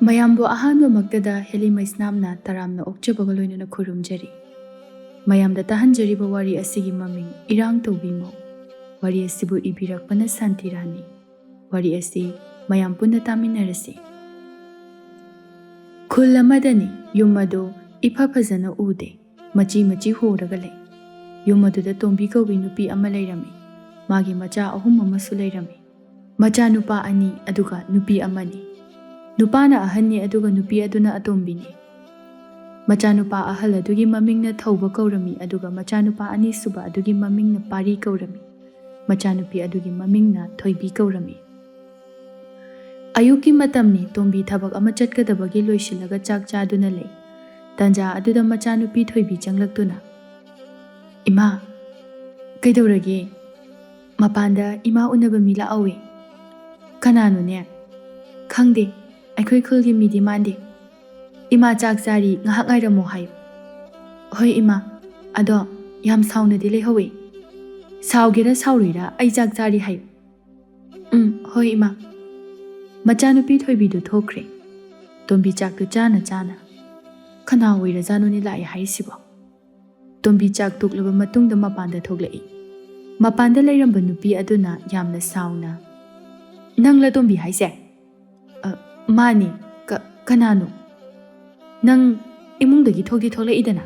ꯃꯌꯥꯝꯕꯨ ꯑꯍꯥꯟꯕꯃꯛꯇꯗ ꯍꯦꯂꯤꯃꯩꯁꯅꯥꯝꯅ ꯇꯔꯥꯝꯅ ꯑꯣꯛꯆꯕꯒ ꯂꯣꯏꯅꯅ ꯈꯨꯔꯨꯝꯖꯔꯤ꯫ ꯃꯌꯥꯝꯗ ꯇꯥꯍꯟꯖꯔꯤꯕ ꯋꯥꯔꯤ ꯑꯁꯤꯒꯤ ꯃꯃꯤꯡ ꯏꯔꯥꯡ ꯇꯧꯕꯤꯃꯧ꯫ ꯋꯥꯔꯤ ꯑꯁꯤꯕꯨ ꯏꯕꯤꯔꯛꯄꯅ ꯁꯥꯟꯇꯤꯔꯥꯅꯤ꯫ ꯋꯥꯔꯤ ꯑꯁꯤ ꯃꯌꯥꯝ ꯄꯨꯟꯅ ꯇꯥꯃꯤꯟꯅꯔꯁꯤ꯫ ꯈꯨꯜ ꯑꯃꯗꯅꯤ ꯌꯨꯝ ꯑꯗꯨ ꯏꯐ ꯐꯖꯅ ꯎꯗꯦ, ꯃꯆꯤ ꯃꯆꯤ ꯍꯣꯔꯒ ꯂꯩ꯫ ꯌꯨꯝ ꯑꯗꯨꯗ ꯇꯣꯝꯕꯤ ꯀꯧꯕꯤ ꯅꯨꯄꯤ ꯑꯃ ꯂꯩꯔꯝꯃꯤ꯫ ꯃꯥꯒꯤ ꯃꯆꯥ 3 ꯑꯃꯁꯨ ꯂꯩꯔꯝꯃꯤ꯫ ꯃꯆꯥ ꯅꯨꯄꯥ 2 ꯑꯗꯨꯒ ꯅꯨꯄꯤ 1ꯅꯤ꯫ ꯅꯨꯄꯥꯅ ꯑꯍꯟꯅꯤ ꯑꯗꯨꯒ ꯅꯨꯄꯤ ꯑꯗꯨꯅ ꯑꯇꯣꯝꯕꯤꯅꯤ꯫ ꯃꯆꯥꯅꯨꯄꯥ ꯑꯍꯜ ꯑꯗꯨꯒꯤ ꯃꯃꯤꯡꯅ ꯊꯧꯕ ꯀꯧꯔꯝꯃꯤ ꯑꯗꯨꯒ ꯃꯆꯥꯅꯨꯄꯥ ꯑꯅꯤꯁꯨꯕ ꯑꯗꯨꯒꯤ ꯃꯃꯤꯡꯅ ꯄꯥꯔꯤ ꯀꯧꯔꯝꯃꯤ꯫ ꯃꯆꯥꯅꯨꯄꯤ ꯑꯗꯨꯒꯤ ꯃꯃꯤꯡꯅ ꯊꯣꯏꯕꯤ ꯀꯧꯔꯝꯃꯤ꯫ ꯑꯌꯨꯛꯀꯤ ꯃꯇꯝꯅꯤ ꯇꯣꯝꯕꯤ ꯊꯕꯛ ꯑꯃ ꯆꯠꯀꯗꯕꯒꯤ ꯂꯣꯏꯁꯤꯜꯂꯒ ꯆꯥꯛ ꯆꯥꯗꯨꯅ ꯂꯩ꯫ ꯇꯥꯟꯖꯥ ꯑꯗꯨꯗ ꯃꯆꯥꯅꯨꯄꯤ ꯊꯣꯏꯕꯤ ꯆꯪꯂꯛꯇꯨꯅ, "ꯏꯃꯥ, ꯀꯩꯗꯧꯔꯒꯦ? ꯃꯄꯥꯟꯗ ꯏꯃꯥ ꯎꯅꯕ ꯃꯤ ꯂꯥꯛꯍꯧꯋꯦ." "ꯀꯅꯥꯅꯣꯅꯦ?" "ꯈꯪꯗꯦ, ꯑꯩꯈꯣꯏ ꯈꯨꯜꯒꯤ ꯃꯤꯗꯤ ꯃꯥꯟꯗꯦ." "ꯏꯃꯥ ꯆꯥꯛ ꯆꯥꯔꯤ, ꯉꯥꯏꯍꯥꯛ ꯉꯥꯏꯔꯝꯃꯣ ꯍꯥꯏꯌꯨ." "ꯍꯣꯏ ꯏꯃꯥ, ꯑꯗꯣ ꯌꯥꯝ ꯁꯥꯎꯅꯗꯤ ꯂꯩꯍꯧꯋꯦ." "ꯁꯥꯎꯒꯦꯔꯥ ꯁꯥꯎꯔꯣꯏꯔꯥ ꯑꯩ ꯆꯥꯛ ꯆꯥꯔꯤ ꯍꯥꯏꯌꯨ." "ꯍꯣꯏ ꯏꯃꯥ." ꯃꯆꯥꯅꯨꯄꯤ ꯊꯣꯏꯕꯤꯗꯨ ꯊꯣꯛꯈ꯭ꯔꯦ꯫ ꯇꯣꯝꯕꯤ ꯆꯥꯛꯇꯨ ꯆꯥꯅ ꯆꯥꯅ, "ꯀꯅꯥ ꯑꯣꯏꯔꯖꯥꯠꯅꯣꯅꯦ ꯂꯥꯛꯑꯦ ꯍꯥꯏꯔꯤꯁꯤꯕꯣ?" ꯇꯣꯝꯕꯤ ꯆꯥꯛ ꯇꯣꯛꯂꯕ ꯃꯇꯨꯡꯗ ꯃꯄꯥꯟꯗ ꯊꯣꯛꯂꯛꯏ꯫ ꯃꯄꯥꯟꯗ ꯂꯩꯔꯝꯕ ꯅꯨꯄꯤ ꯑꯗꯨꯅ ꯌꯥꯝꯅ ꯁꯥꯎꯅ, "ꯅꯪꯂ ꯇꯣꯝꯕꯤ ꯍꯥꯏꯁꯦ?" "ꯃꯥꯅꯤ, ꯀꯅꯥꯅꯣ?" "ꯅꯪ ꯏꯃꯨꯡꯗꯒꯤ ꯊꯣꯛꯇꯤ ꯊꯣꯛꯂꯛꯏꯗꯅ."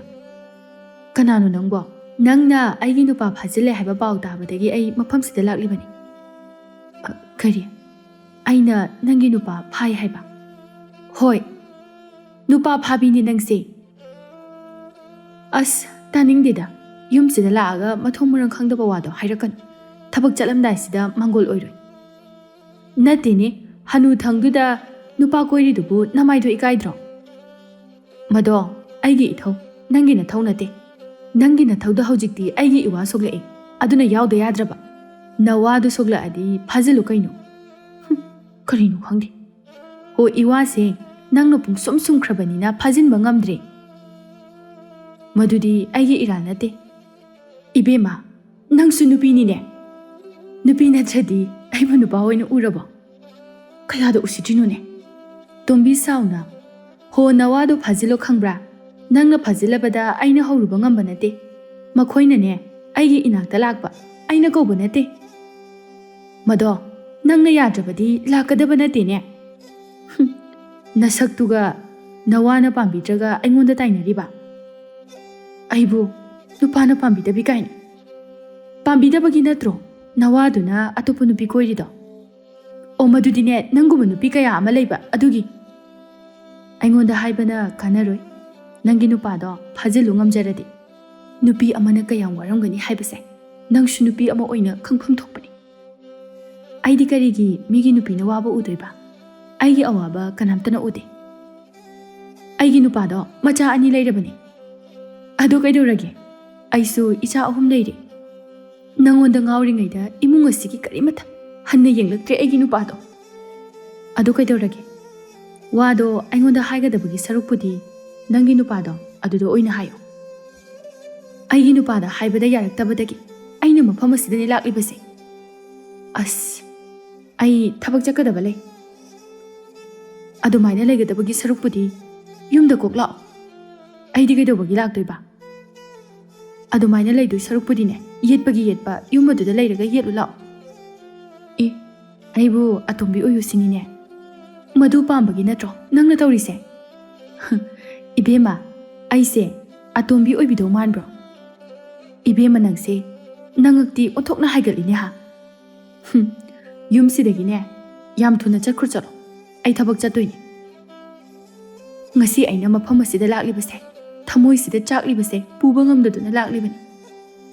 "ꯀꯅꯥꯅꯣ ꯅꯪꯕꯣ?" "ꯅꯪꯅ ꯑꯩꯒꯤ ꯅꯨꯄꯥ ꯐꯥꯖꯤꯜꯂꯦ ꯍꯥꯏꯕ ꯄꯥꯎ ꯇꯥꯕꯗꯒꯤ ꯑꯩ ꯃꯐꯝꯁꯤꯗ ꯂꯥꯛꯂꯤꯕꯅꯤ." "ꯀꯔꯤ? ꯑꯩꯅ ꯅꯪꯒꯤ ꯅꯨꯄꯥ ꯐꯥꯏ ꯍꯥꯏꯕ?" "ꯍꯣꯏ, ꯅꯨꯄꯥ ꯐꯥꯕꯤꯅꯤ ꯅꯪꯁꯦ." "ꯑꯁ ꯇꯥꯅꯤꯡꯗꯦꯗ, ꯌꯨꯝꯁꯤꯗ ꯂꯥꯛꯑꯒ ꯃꯊꯣꯡ ꯃꯔꯝ ꯈꯪꯗꯕ ꯋꯥꯗꯣ ꯍꯥꯏꯔꯛꯀꯅꯨ꯫ ꯊꯕꯛ ꯆꯠꯂꯝꯗꯥꯏꯁꯤꯗ ꯃꯥꯡꯒꯣꯜ ꯑꯣꯏꯔꯣꯏ." "ꯅꯠꯇꯦꯅꯦ, ꯍꯅꯨꯊꯪꯗꯨꯗ ꯅꯨꯄꯥ ꯀꯣꯏꯔꯤꯗꯨꯕꯨ ꯅꯃꯥꯏꯗꯣ ꯏꯀꯥꯏꯗ꯭ꯔꯣ?" "ꯃꯗꯣ ꯑꯩꯒꯤ ꯏꯊꯧ, ꯅꯪꯒꯤ ꯅꯊꯧ ꯅꯠꯇꯦ꯫ ꯅꯪꯒꯤ ꯅꯊꯧꯗꯣ ꯍꯧꯖꯤꯛꯇꯤ ꯑꯩꯒꯤ ꯏꯋꯥ ꯁꯣꯛꯂꯛꯑꯦ, ꯑꯗꯨꯅ ꯌꯥꯎꯗ ꯌꯥꯗ꯭ꯔꯕ꯫ ꯅꯋꯥꯗꯨ ꯁꯣꯛꯂꯛꯑꯗꯤ ꯐꯥꯖꯤꯜꯂꯨ ꯀꯩꯅꯣ." "ꯀꯔꯤꯅꯣ ꯈꯪꯗꯦ." "ꯍꯣ, ꯏꯋꯥꯁꯦ ꯅꯪꯅ ꯄꯨꯡꯁꯨꯝ ꯁꯨꯝꯈ꯭ꯔꯕꯅꯤꯅ ꯐꯥꯖꯤꯟꯕ ꯉꯝꯗ꯭ꯔꯦ." "ꯃꯗꯨꯗꯤ ꯑꯩꯒꯤ ꯏꯔꯥꯜ ꯅꯠꯇꯦ." "ꯏꯕꯦꯝꯃ, ꯅꯪꯁꯨ ꯅꯨꯄꯤꯅꯤꯅꯦ꯫ ꯅꯨꯄꯤ ꯅꯠꯇ꯭ꯔꯗꯤ ꯑꯩꯕꯨ ꯅꯨꯄꯥ ꯑꯣꯏꯅ ꯎꯔꯕꯣ? ꯀꯌꯥꯗ ꯎꯁꯤꯠꯇ꯭ꯔꯤꯅꯣꯅꯦ?" ꯇꯣꯝꯕꯤ ꯁꯥꯎꯅ, "ꯍꯣ, ꯅꯋꯥꯗꯣ ꯐꯥꯖꯤꯜꯂꯣ ꯈꯪꯕ꯭ꯔꯥ? ꯅꯪꯅ ꯐꯥꯖꯤꯜꯂꯕꯗ ꯑꯩꯅ ꯍꯧꯔꯨꯕ ꯉꯝꯕ ꯅꯠꯇꯦ꯫ ꯃꯈꯣꯏꯅꯅꯦ ꯑꯩꯒꯤ ꯏꯅꯥꯛꯇ ꯂꯥꯛꯄ, ꯑꯩꯅ ꯀꯧꯕ ꯅꯠꯇꯦ." "ꯃꯗꯣ ꯅꯪꯅ ꯌꯥꯗ꯭ꯔꯕꯗꯤ ꯂꯥꯛꯀꯗꯕ ꯅꯠꯇꯦꯅꯦ." "ꯅꯁꯛꯇꯨꯒ ꯅꯋꯥꯅ ꯄꯥꯝꯕꯤꯗ꯭ꯔꯒ ꯑꯩꯉꯣꯟꯗ ꯇꯥꯏꯅꯔꯤꯕ? ꯑꯩꯕꯨ ꯅꯨꯄꯥꯅ ꯄꯥꯝꯕꯤꯗꯕꯤ ꯀꯥꯏꯅ? ꯄꯥꯝꯕꯤꯗꯕꯒꯤ ꯅꯠꯇ꯭ꯔꯣ ꯅꯋꯥꯗꯨꯅ ꯑꯇꯣꯞꯄ ꯅꯨꯄꯤ ꯀꯣꯏꯔꯤꯗꯣ?" "ꯑꯣ, ꯃꯗꯨꯗꯤꯅꯦ ꯅꯪꯒꯨꯝꯕ ꯅꯨꯄꯤ ꯀꯌꯥ ꯑꯃ ꯂꯩꯕ ꯑꯗꯨꯒꯤ." "ꯑꯩꯉꯣꯟꯗ ꯍꯥꯏꯕꯅ ꯀꯥꯟꯅꯔꯣꯏ꯫ ꯅꯪꯒꯤ ꯅꯨꯄꯥꯗꯣ ꯐꯥꯖꯤꯜꯂꯨ ꯉꯝꯖꯔꯗꯤ꯫ ꯅꯨꯄꯤ ꯑꯃꯅ ꯀꯌꯥꯝ ꯋꯥꯔꯝꯒꯅꯤ ꯍꯥꯏꯕꯁꯦ ꯅꯪꯁꯨ ꯅꯨꯄꯤ ꯑꯃ ꯑꯣꯏꯅ ꯈꯪꯐꯝ ꯊꯣꯛꯄꯅꯤ." "ꯑꯩꯗꯤ ꯀꯔꯤꯒꯤ ꯃꯤꯒꯤ ꯅꯨꯄꯤꯅ ꯋꯥꯕ ꯎꯗꯣꯏꯕ? ꯑꯩꯒꯤ ꯑꯋꯥꯕ ꯀꯅꯥꯝꯇꯅ ꯎꯗꯦ." "ꯑꯩꯒꯤ ꯅꯨꯄꯥꯗꯣ ꯃꯆꯥ 2 ꯂꯩꯔꯕꯅꯤ." "ꯑꯗꯨ ꯀꯩꯗꯧꯔꯒꯦ? ꯑꯩꯁꯨ ꯏꯆꯥ 3 ꯂꯩꯔꯦ꯫ ꯅꯪꯉꯣꯟꯗ ꯉꯥꯎꯔꯤꯉꯩꯗ ꯏꯃꯨꯡ ꯑꯁꯤꯒꯤ ꯀꯔꯤꯃꯠꯇ ꯍꯟꯅ ꯌꯦꯡꯂꯛꯇ꯭ꯔꯦ ꯑꯩꯒꯤ ꯅꯨꯄꯥꯗꯣ." "ꯑꯗꯨ ꯀꯩꯗꯧꯔꯒꯦ? ꯋꯥꯗꯣ ꯑꯩꯉꯣꯟꯗ ꯍꯥꯏꯒꯗꯕꯒꯤ ꯁꯔꯨꯛꯄꯨꯗꯤ ꯅꯪꯒꯤ ꯅꯨꯄꯥꯗꯣ ꯑꯗꯨꯗ ꯑꯣꯏꯅ ꯍꯥꯏꯌꯨ." "ꯑꯩꯒꯤ ꯅꯨꯄꯥꯗ ꯍꯥꯏꯕꯗ ꯌꯥꯔꯛꯇꯕꯗꯒꯤ ꯑꯩꯅ ꯃꯐꯝ ꯑꯁꯤꯗꯅꯦ ꯂꯥꯛꯂꯤꯕꯁꯦ." "ꯑꯁ, ꯑꯩ ꯊꯕꯛ ꯆꯠꯀꯗꯕ ꯂꯩ." "ꯑꯗꯨꯃꯥꯏꯅ ꯂꯩꯒꯗꯕꯒꯤ ꯁꯔꯨꯛꯄꯨꯗꯤ ꯌꯨꯝꯗ ꯀꯣꯛ ꯂꯥꯛꯑꯣ." "ꯑꯩꯗꯤ ꯀꯩꯗꯧꯕꯒꯤ ꯂꯥꯛꯇꯣꯏꯕ?" "ꯑꯗꯨꯃꯥꯏꯅ ꯂꯩꯗꯣꯏ ꯁꯔꯨꯛꯄꯨꯗꯤꯅꯦ ꯌꯦꯠꯄꯒꯤ ꯌꯦꯠꯄ ꯌꯨꯝ ꯑꯗꯨꯗ ꯂꯩꯔꯒ ꯌꯦꯠꯂꯨ ꯂꯥꯛꯑꯣ." "ꯑꯩꯕꯨ ꯑꯇꯣꯝꯕꯤ ꯑꯣꯏꯌꯨ ꯁꯤꯅꯤꯅꯦ? ꯃꯗꯨ ꯄꯥꯝꯕꯒꯤ ꯅꯠꯇ꯭ꯔꯣ ꯅꯪꯅ ꯇꯧꯔꯤꯁꯦ?" "ꯏꯕꯦꯝꯃ, ꯑꯩꯁꯦ ꯑꯇꯣꯝꯕꯤ ꯑꯣꯏꯕꯤꯗꯧ ꯃꯥꯟꯕ꯭ꯔꯣ?" "ꯏꯕꯦꯝꯃ ꯅꯪꯁꯦ ꯅꯉꯛꯇꯤ ꯑꯣꯟꯊꯣꯛꯅ ꯍꯥꯏꯒꯠꯂꯤꯅꯦ ꯍꯥ?" "ꯌꯨꯝꯁꯤꯗꯒꯤꯅꯦ ꯌꯥꯝ ꯊꯨꯅ ꯆꯠꯈ꯭ꯔꯣ ꯆꯠꯂꯣ, ꯑꯩ ꯊꯕꯛ ꯆꯠꯇꯣꯏꯅꯦ." "ꯉꯁꯤ ꯑꯩꯅ ꯃꯐꯝ ꯑꯁꯤꯗ ꯂꯥꯛꯂꯤꯕꯁꯦ, ꯊꯃꯣꯏꯁꯤꯗ ꯆꯥꯛꯂꯤꯕꯁꯦ ꯄꯨꯕ ꯉꯝꯗꯗꯨꯅ ꯂꯥꯛꯂꯤꯕꯅꯤ꯫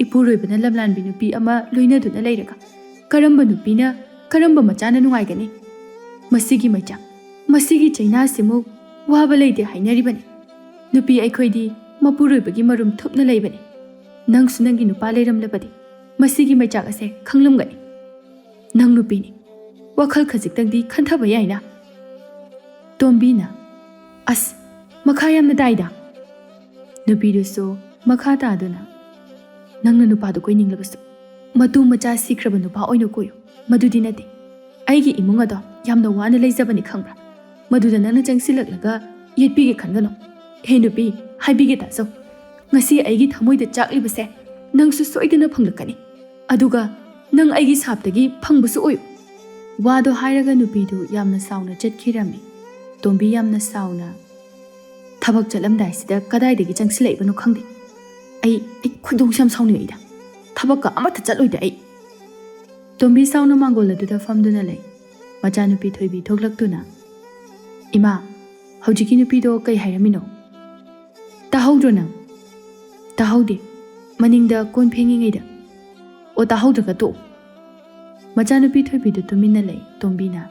ꯏꯄꯨꯔꯣꯏꯕꯅ ꯂꯝꯂꯥꯟꯕꯤ ꯅꯨꯄꯤ ꯑꯃ ꯂꯣꯏꯅꯗꯨꯅ ꯂꯩꯔꯒ ꯀꯔꯝꯕ ꯅꯨꯄꯤꯅ, ꯀꯔꯝꯕ ꯃꯆꯥꯅ ꯅꯨꯡꯉꯥꯏꯒꯅꯤ? ꯃꯁꯤꯒꯤ ꯃꯩꯆꯥꯛ, ꯃꯁꯤꯒꯤ ꯆꯩꯅꯥꯁꯤꯃꯨꯛ ꯋꯥꯕ ꯂꯩꯇꯦ ꯍꯥꯏꯅꯔꯤꯕꯅꯤ꯫ ꯅꯨꯄꯤ ꯑꯩꯈꯣꯏꯗꯤ ꯃꯄꯨꯔꯣꯏꯕꯒꯤ ꯃꯔꯨꯝ ꯊꯨꯞꯅ ꯂꯩꯕꯅꯤ꯫ ꯅꯪꯁꯨ ꯅꯪꯒꯤ ꯅꯨꯄꯥ ꯂꯩꯔꯝꯂꯕꯗꯤ ꯃꯁꯤꯒꯤ ꯃꯩꯆꯥꯛ ꯑꯁꯦ ꯈꯪꯂꯝꯒꯅꯤ꯫ ꯅꯪ ꯅꯨꯄꯤꯅꯤ, ꯋꯥꯈꯜ ꯈꯖꯤꯛꯇꯪꯗꯤ ꯈꯟꯊꯕ ꯌꯥꯏꯅ." ꯇꯣꯝꯕꯤꯅ, "ꯑꯁ, ꯃꯈꯥ ꯌꯥꯝꯅ ꯇꯥꯏꯗ." ꯅꯨꯄꯤꯗꯨꯁꯨ ꯃꯈꯥ ꯇꯥꯗꯨꯅ, "ꯅꯪꯅ ꯅꯨꯄꯥꯗꯨ ꯀꯣꯏꯅꯤꯡꯂꯕꯁꯨ ꯃꯇꯨ ꯃꯆꯥ ꯁꯤꯈ꯭ꯔꯕ ꯅꯨꯄꯥ ꯑꯣꯏꯅ ꯀꯣꯏꯌꯨ꯫ ꯃꯗꯨꯗꯤ ꯅꯠꯇꯦ, ꯑꯩꯒꯤ ꯏꯃꯨꯡ ꯑꯗꯣ ꯌꯥꯝꯅ ꯋꯥꯅ ꯂꯩꯖꯕꯅꯤ ꯈꯪꯕ꯭ꯔꯥ? ꯃꯗꯨꯗ ꯅꯪꯅ ꯆꯪꯁꯤꯜꯂꯛꯂꯒ ꯌꯦꯠꯄꯤꯒꯦ ꯈꯟꯒꯅꯨ꯫ ꯍꯦ ꯅꯨꯄꯤ, ꯍꯥꯏꯕꯤꯒꯦ ꯇꯥꯖꯧ, ꯉꯁꯤ ꯑꯩꯒꯤ ꯊꯃꯣꯏꯗ ꯆꯥꯛꯂꯤꯕꯁꯦ ꯅꯪꯁꯨ ꯁꯣꯏꯗꯅ ꯐꯪꯂꯛꯀꯅꯤ, ꯑꯗꯨꯒ ꯅꯪ ꯑꯩꯒꯤ ꯁꯥꯞꯇꯒꯤ ꯐꯪꯕꯁꯨ ꯑꯣꯏꯌꯨ꯫ ꯋꯥꯗꯣ ꯍꯥꯏꯔꯒ ꯅꯨꯄꯤꯗꯨ ꯌꯥꯝꯅ ꯁꯥꯎꯅ ꯆꯠꯈꯤꯔꯝꯃꯤ꯫ ꯇꯣꯝꯕꯤ ꯌꯥꯝꯅ ꯁꯥꯎꯅ, ꯊꯕꯛ ꯆꯠꯂꯝꯗꯥꯏꯁꯤꯗ ꯀꯗꯥꯏꯗꯒꯤ ꯆꯪꯁꯤꯜꯂꯛꯏꯕꯅꯣ ꯈꯪꯗꯦ꯫ ꯑꯩ ꯈꯨꯗꯣꯡꯁꯨ ꯌꯥꯝ ꯁꯥꯎꯅꯤꯡꯉꯛꯏꯗ, ꯊꯕꯛꯀ ꯑꯃꯠꯇ ꯆꯠꯂꯣꯏꯗ ꯑꯩ꯫ ꯇꯣꯝꯕꯤ ꯁꯥꯎꯅ ꯃꯥꯡꯒꯣꯜ ꯑꯗꯨꯗ ꯐꯝꯗꯨꯅ ꯂꯩ꯫ ꯃꯆꯥꯅꯨꯄꯤ ꯊꯣꯏꯕꯤ ꯊꯣꯛꯂꯛꯇꯨꯅ, ꯏꯃꯥ, ꯍꯧꯖꯤꯛꯀꯤ ꯅꯨꯄꯤꯗꯣ ꯀꯩ ꯍꯥꯏꯔꯝꯃꯤꯅꯣ? ꯇꯥꯍꯧꯗ꯭ꯔꯣ ꯅꯪ? ꯇꯥꯍꯧꯗꯦ, ꯃꯅꯤꯡꯗ ꯀꯣꯟ ꯐꯦꯡꯉꯤꯉꯩꯗ꯫ ꯑꯣ, ꯇꯥꯍꯧꯗ꯭ꯔꯒ ꯇꯣꯛꯎ꯫ ꯃꯆꯥꯅꯨꯄꯤ ꯊꯣꯏꯕꯤꯗꯨ ꯇꯨꯃꯤꯟꯅ ꯂꯩ꯫ ꯇꯣꯝꯕꯤꯅ,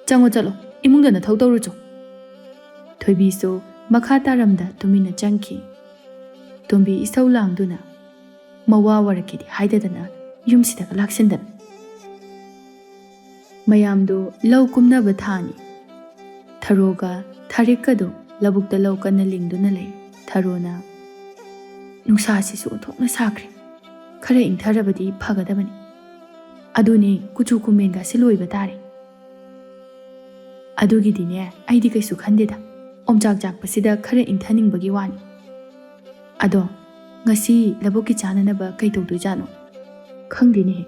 ꯆꯪꯉꯣ ꯆꯠꯂꯣ, ꯏꯃꯨꯡꯗ ꯅꯊꯧ ꯇꯧꯔꯨꯆꯣ꯫ ꯊꯣꯏꯕꯤꯁꯨ ꯃꯈꯥ ꯇꯥꯔꯝꯗ ꯇꯨꯃꯤꯟꯅ ꯆꯪꯈꯤ꯫ ꯇꯣꯝꯕꯤ ꯏꯁꯧ ꯂꯥꯡꯗꯨꯅ, ꯃꯋꯥ ꯋꯥꯔꯛꯀꯤꯗꯤ ꯍꯥꯏꯗꯗꯅ ꯌꯨꯝꯁꯤꯗꯒ ꯂꯥꯛꯁꯤꯟꯗꯅ꯫ ꯃꯌꯥꯝꯗꯨ ꯂꯧ ꯀꯨꯝꯅꯕ ꯊꯥꯅꯤ꯫ ꯊꯔꯣꯒ ꯊꯥꯔꯤꯛꯀꯗꯨ ꯂꯧꯕꯨꯛꯇ ꯂꯧ ꯀꯟꯅ ꯂꯤꯡꯗꯨꯅ ꯂꯩ꯫ ꯊꯔꯣꯅ, ꯅꯨꯡꯁꯥꯁꯤꯁꯨ ꯑꯣꯟꯊꯣꯛꯅ ꯁꯥꯈ꯭ꯔꯦ, ꯈꯔ ꯏꯪꯊꯔꯕꯗꯤ ꯐꯒꯗꯕꯅꯤ, ꯑꯗꯨꯅꯤ ꯀꯨꯆꯨ ꯀꯨꯃꯦꯟꯒꯁꯤ ꯂꯣꯏꯕ ꯇꯥꯔꯦ꯫ ꯑꯗꯨꯒꯤꯗꯤꯅꯦ ꯑꯩꯗꯤ ꯀꯩꯁꯨ ꯈꯟꯗꯦꯗ, ꯑꯣꯝꯆꯥꯛ ꯆꯥꯛꯄꯁꯤꯗ ꯈꯔ ꯏꯪꯊꯅꯤꯡꯕꯒꯤ ꯋꯥꯅꯤ꯫ ꯑꯗꯣ ꯉꯁꯤ ꯂꯧꯕꯨꯛꯀꯤ ꯆꯥꯅꯅꯕ ꯀꯩ ꯇꯧꯗꯣꯏꯖꯥꯠꯅꯣ? ꯈꯪꯗꯦꯅꯦꯍꯦ,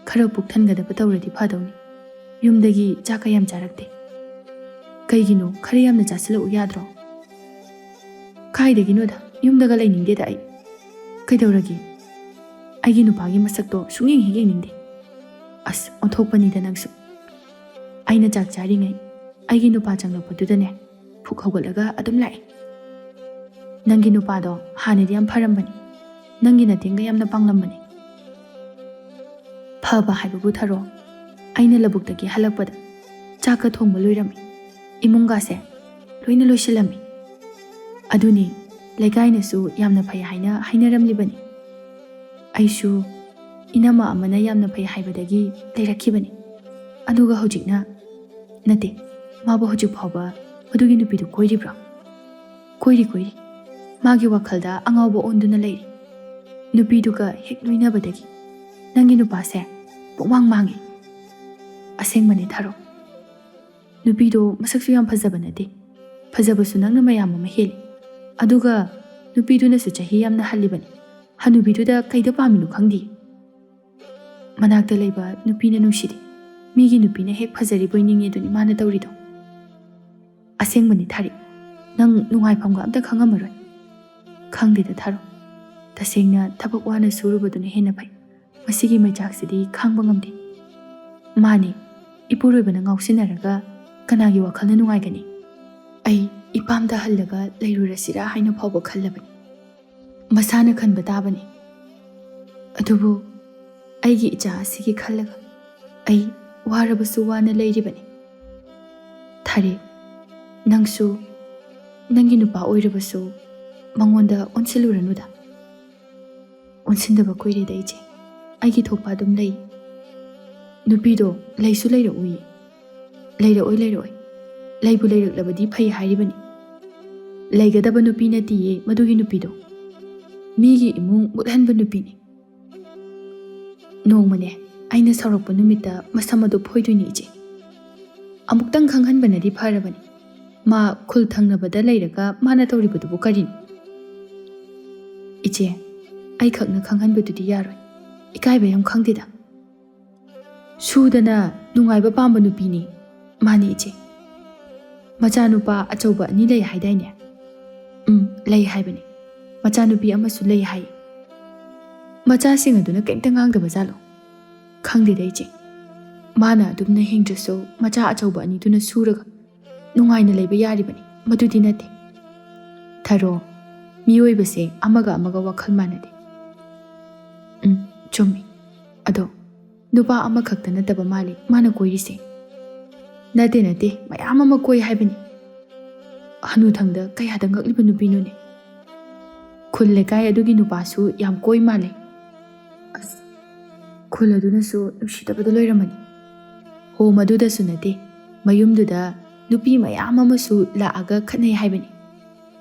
ꯈꯔ ꯄꯨꯛ ꯊꯟꯒꯗꯕ ꯇꯧꯔꯗꯤ ꯐꯗꯧꯅꯤ꯫ ꯌꯨꯝꯗꯒꯤ ꯆꯥꯛꯀ ꯌꯥꯝ ꯆꯥꯔꯛꯇꯦ꯫ ꯀꯩꯒꯤꯅꯣ ꯈꯔ ꯌꯥꯝꯅ ꯆꯥꯁꯤꯜꯂꯛꯎ ꯌꯥꯗ꯭ꯔꯣ? ꯀꯥꯏꯗꯒꯤꯅꯣꯗ, ꯌꯨꯝꯗꯒ ꯂꯩꯅꯤꯡꯗꯦꯗ ꯑꯩ꯫ ꯀꯩꯗꯧꯔꯒꯦ? ꯑꯩꯒꯤ ꯅꯨꯄꯥꯒꯤ ꯃꯁꯛꯇꯣ ꯁꯨꯡꯌꯦꯡ ꯍꯦꯛ ꯌꯦꯡꯅꯤꯡꯗꯦ꯫ ꯑꯁ, ꯑꯣꯟꯊꯣꯛꯄꯅꯤꯗ ꯅꯪꯁꯨ꯫ ꯑꯩꯅ ꯆꯥꯛ ꯆꯥꯔꯤꯉꯩ ꯑꯩꯒꯤ ꯅꯨꯄꯥ ꯆꯪꯂꯛꯄꯗꯨꯗꯅꯦ ꯐꯨꯛ ꯍꯧꯒꯠꯂꯒ ꯑꯗꯨꯝ ꯂꯥꯛꯏ꯫ ꯅꯪꯒꯤ ꯅꯨꯄꯥꯗꯣ ꯍꯥꯟꯅꯗꯤ ꯌꯥꯝ ꯐꯔꯝꯕꯅꯤ, ꯅꯪꯒꯤ ꯅꯇꯦꯡꯒ ꯌꯥꯝꯅ ꯄꯥꯡꯂꯝꯕꯅꯤ꯫ ꯐꯕ ꯍꯥꯏꯕꯕꯨ ꯊꯔꯣ, ꯑꯩꯅ ꯂꯧꯕꯨꯛꯇꯒꯤ ꯍꯜꯂꯛꯄꯗ ꯆꯥꯛꯀ ꯊꯣꯡꯕ ꯂꯣꯏꯔꯝꯃꯤ, ꯏꯃꯨꯡꯒꯥꯁꯦ ꯂꯣꯏꯅ ꯂꯣꯏꯁꯤꯜꯂꯝꯃꯤ꯫ ꯑꯗꯨꯅꯤ ꯂꯩꯀꯥꯏꯅꯁꯨ ꯌꯥꯝꯅ ꯐꯩ ꯍꯥꯏꯅ ꯍꯥꯏꯅꯔꯝꯂꯤꯕꯅꯤ꯫ ꯑꯩꯁꯨ ꯏꯅꯝꯃ ꯑꯃꯅ ꯌꯥꯝꯅ ꯐꯩ ꯍꯥꯏꯕꯗꯒꯤ ꯂꯩꯔꯛꯈꯤꯕꯅꯤ꯫ ꯑꯗꯨꯒ ꯍꯧꯖꯤꯛꯅ, ꯅꯠꯇꯦ, ꯃꯥꯕꯨ ꯍꯧꯖꯤꯛ ꯐꯥꯎꯕ ꯃꯗꯨꯒꯤ ꯅꯨꯄꯤꯗꯨ ꯀꯣꯏꯔꯤꯕ꯭ꯔꯣ? ꯀꯣꯏꯔꯤ, ꯃꯥꯒꯤ ꯋꯥꯈꯜꯗ ꯑꯉꯥꯎꯕ ꯑꯣꯟꯗꯨꯅ ꯂꯩꯔꯤ꯫ ꯅꯨꯄꯤꯗꯨꯒ ꯍꯦꯛ ꯂꯣꯏꯅꯕꯗꯒꯤ ꯅꯪꯒꯤ ꯅꯨꯄꯥꯁꯦ ꯄꯨꯡꯃꯥꯡ ꯃꯥꯡꯉꯤ꯫ ꯑꯁꯦꯡꯕꯅꯤ ꯊꯔꯣ, ꯅꯨꯄꯤꯗꯣ ꯃꯁꯛꯁꯨ ꯌꯥꯝ ꯐꯖꯕ ꯅꯠꯇꯦ, ꯐꯖꯕꯁꯨ ꯅꯪꯅ ꯃꯌꯥꯝ ꯑꯃ ꯍꯦꯜꯂꯤ꯫ ꯑꯗꯨꯒ ꯅꯨꯄꯤꯗꯨꯅꯁꯨ ꯆꯍꯤ ꯌꯥꯝꯅ ꯍꯜꯂꯤꯕꯅꯤ꯫ ꯍꯅꯨꯕꯤꯗꯨꯗ ꯀꯩꯗ ꯄꯥꯝꯃꯤꯅꯣ ꯈꯪꯗꯦ꯫ ꯃꯅꯥꯛꯇ ꯂꯩꯕ ꯅꯨꯄꯤꯅ ꯅꯨꯡꯁꯤꯗꯦ, ꯃꯤꯒꯤ ꯅꯨꯄꯤꯅ ꯍꯦꯛ ꯐꯖꯔꯤꯕꯣꯏ ꯅꯤꯡꯉꯤ ꯑꯗꯨꯅꯤ ꯃꯥꯅ ꯇꯧꯔꯤꯗꯣ꯫ ꯑꯁꯦꯡꯕꯅꯤ ꯊꯥꯔꯤꯛ, ꯅꯪ ꯅꯨꯡꯉꯥꯏꯐꯝꯒ ꯑꯝꯇ ꯈꯪꯉꯝꯃꯔꯣꯏ꯫ ꯈꯪꯗꯦꯗ ꯊꯥꯔꯣ, ꯇꯁꯦꯡꯅ ꯊꯕꯛ ꯋꯥꯅ ꯁꯨꯔꯨꯕꯗꯨꯅ ꯍꯦꯟꯅ ꯐꯩ, ꯃꯁꯤꯒꯤ ꯃꯩꯆꯥꯛꯁꯤꯗꯤ ꯈꯥꯡꯕ ꯉꯝꯗꯦ꯫ ꯃꯥꯅꯤ, ꯏꯄꯨꯔꯣꯏꯕꯅ ꯉꯥꯎꯁꯤꯟꯅꯔꯒ ꯀꯅꯥꯒꯤ ꯋꯥꯈꯜꯅ ꯅꯨꯡꯉꯥꯏꯒꯅꯤ? ꯑꯩ ꯏꯄꯥꯝꯗ ꯍꯜꯂꯒ ꯂꯩꯔꯨꯔꯁꯤꯔꯥ ꯍꯥꯏꯅ ꯐꯥꯎꯕ ꯈꯜꯂꯕꯅꯤ꯫ ꯃꯁꯥꯅ ꯈꯟꯕ ꯇꯥꯕꯅꯤ꯫ ꯑꯗꯨꯕꯨ ꯑꯩꯒꯤ ꯏꯆꯥ ꯑꯁꯤꯒꯤ ꯈꯜꯂꯒ ꯑꯩ ꯋꯥꯔꯕꯁꯨ ꯋꯥꯅ ꯂꯩꯔꯤꯕꯅꯤ꯫ ꯊꯥꯔꯤꯛ, ꯅꯪꯁꯨ ꯅꯪꯒꯤ ꯅꯨꯄꯥ ꯑꯣꯏꯔꯕꯁꯨ ꯃꯉꯣꯟꯗ ꯑꯣꯟꯁꯤꯜꯂꯨꯔꯅꯨꯗ꯫ ꯑꯣꯟꯁꯤꯟꯗꯕ ꯀꯨꯏꯔꯦꯗ ꯏꯆꯦ, ꯑꯩꯒꯤ ꯊꯣꯛꯄ ꯑꯗꯨꯝ ꯂꯩ꯫ ꯅꯨꯄꯤꯗꯣ ꯂꯩꯁꯨ ꯂꯩꯔꯛꯎꯏ꯫ ꯂꯩꯔꯛꯑꯣꯏ, ꯂꯩꯕꯨ ꯂꯩꯔꯛꯂꯕꯗꯤ ꯐꯩ ꯍꯥꯏꯔꯤꯕꯅꯤ꯫ ꯂꯩꯒꯗꯕ ꯅꯨꯄꯤ ꯅꯠꯇꯤꯌꯦ ꯃꯗꯨꯒꯤ ꯅꯨꯄꯤꯗꯣ, ꯃꯤꯒꯤ ꯏꯃꯨꯡ ꯃꯨꯠꯍꯟꯕ ꯅꯨꯄꯤꯅꯤ꯫ ꯅꯣꯡꯃꯅꯦ ꯑꯩꯅ ꯁꯥꯎꯔꯛꯄ ꯅꯨꯃꯤꯠꯇ ꯃꯁꯝ ꯑꯗꯨ ꯐꯣꯏꯗꯣꯏꯅꯤ ꯏꯆꯦ꯫ ꯑꯃꯨꯛꯇꯪ ꯈꯪꯍꯟꯕꯅꯗꯤ ꯐꯔꯕꯅꯤ꯫ ꯃꯥ ꯈꯨꯜ ꯊꯪꯅꯕꯗ ꯂꯩꯔꯒ ꯃꯥꯅ ꯇꯧꯔꯤꯕꯗꯨꯕꯨ ꯀꯔꯤꯅꯣ? ꯏꯆꯦ, ꯑꯩ ꯈꯛꯅ ꯈꯪꯍꯟꯕꯗꯨꯗꯤ ꯌꯥꯔꯣꯏ, ꯏꯀꯥꯏꯕ ꯌꯥꯝ ꯈꯪꯗꯦꯗ꯫ ꯁꯨꯗꯅ ꯅꯨꯡꯉꯥꯏꯕ ꯄꯥꯝꯕ ꯅꯨꯄꯤꯅꯤ꯫ ꯃꯥꯅꯤ ꯏꯆꯦ꯫ ꯃꯆꯥꯅꯨꯄꯥ ꯑꯆꯧꯕ 2 ꯂꯩ ꯍꯥꯏꯗꯥꯏꯅꯦ? ꯂꯩ ꯍꯥꯏꯕꯅꯤ, ꯃꯆꯥꯅꯨꯄꯤ ꯑꯃꯁꯨ ꯂꯩ ꯍꯥꯏ꯫ ꯃꯆꯥꯁꯤꯡ ꯑꯗꯨꯅ ꯀꯩꯝꯇ ꯉꯥꯡꯗꯕ ꯖꯥꯠꯂꯣ? ꯈꯪꯗꯦꯗ ꯏꯆꯦ, ꯃꯥꯅ ꯑꯗꯨꯝꯅ ꯍꯤꯡꯗ꯭ꯔꯁꯨ ꯃꯆꯥ ꯑꯆꯧꯕ 2ꯗꯨꯅ ꯁꯨꯔꯒ ꯅꯨꯡꯉꯥꯏꯅ ꯂꯩꯕ ꯌꯥꯔꯤꯕꯅꯤ, ꯃꯗꯨꯗꯤ ꯅꯠꯇꯦ꯫ ꯊꯔꯣ, ꯃꯤꯑꯣꯏꯕꯁꯦ ꯑꯃꯒ ꯑꯃꯒ ꯋꯥꯈꯜ ꯃꯥꯟꯅꯗꯦ꯫ ꯆꯨꯝꯃꯤ, ꯑꯗꯣ ꯅꯨꯄꯥ ꯑꯃꯈꯛꯇ ꯅꯠꯇꯕ ꯃꯥꯜꯂꯤ ꯃꯥꯅ ꯀꯣꯏꯔꯤꯁꯦ꯫ ꯅꯠꯇꯦ, ꯃꯌꯥꯝ ꯑꯃ ꯀꯣꯏ ꯍꯥꯏꯕꯅꯤ꯫ ꯍꯅꯨꯊꯪꯗ ꯀꯌꯥꯗ ꯉꯛꯂꯤꯕ ꯅꯨꯄꯤꯅꯣꯅꯦ꯫ ꯈꯨꯜ ꯂꯩꯀꯥꯏ ꯑꯗꯨꯒꯤ ꯅꯨꯄꯥꯁꯨ ꯌꯥꯝ ꯀꯣꯏ ꯃꯥꯜꯂꯦ꯫ ꯑꯁ, ꯈꯨꯜ ꯑꯗꯨꯅꯁꯨ ꯅꯨꯡꯁꯤꯗꯕꯗ ꯂꯣꯏꯔꯝꯃꯅꯤ꯫ ꯍꯣ, ꯃꯗꯨꯗꯁꯨ ꯅꯠꯇꯦ, ꯃꯌꯨꯝꯗꯨꯗ ꯅꯨꯄꯤ ꯃꯌꯥꯝ ꯑꯃꯁꯨ ꯂꯥꯛꯑꯒ ꯈꯠꯅꯩ ꯍꯥꯏꯕꯅꯤ꯫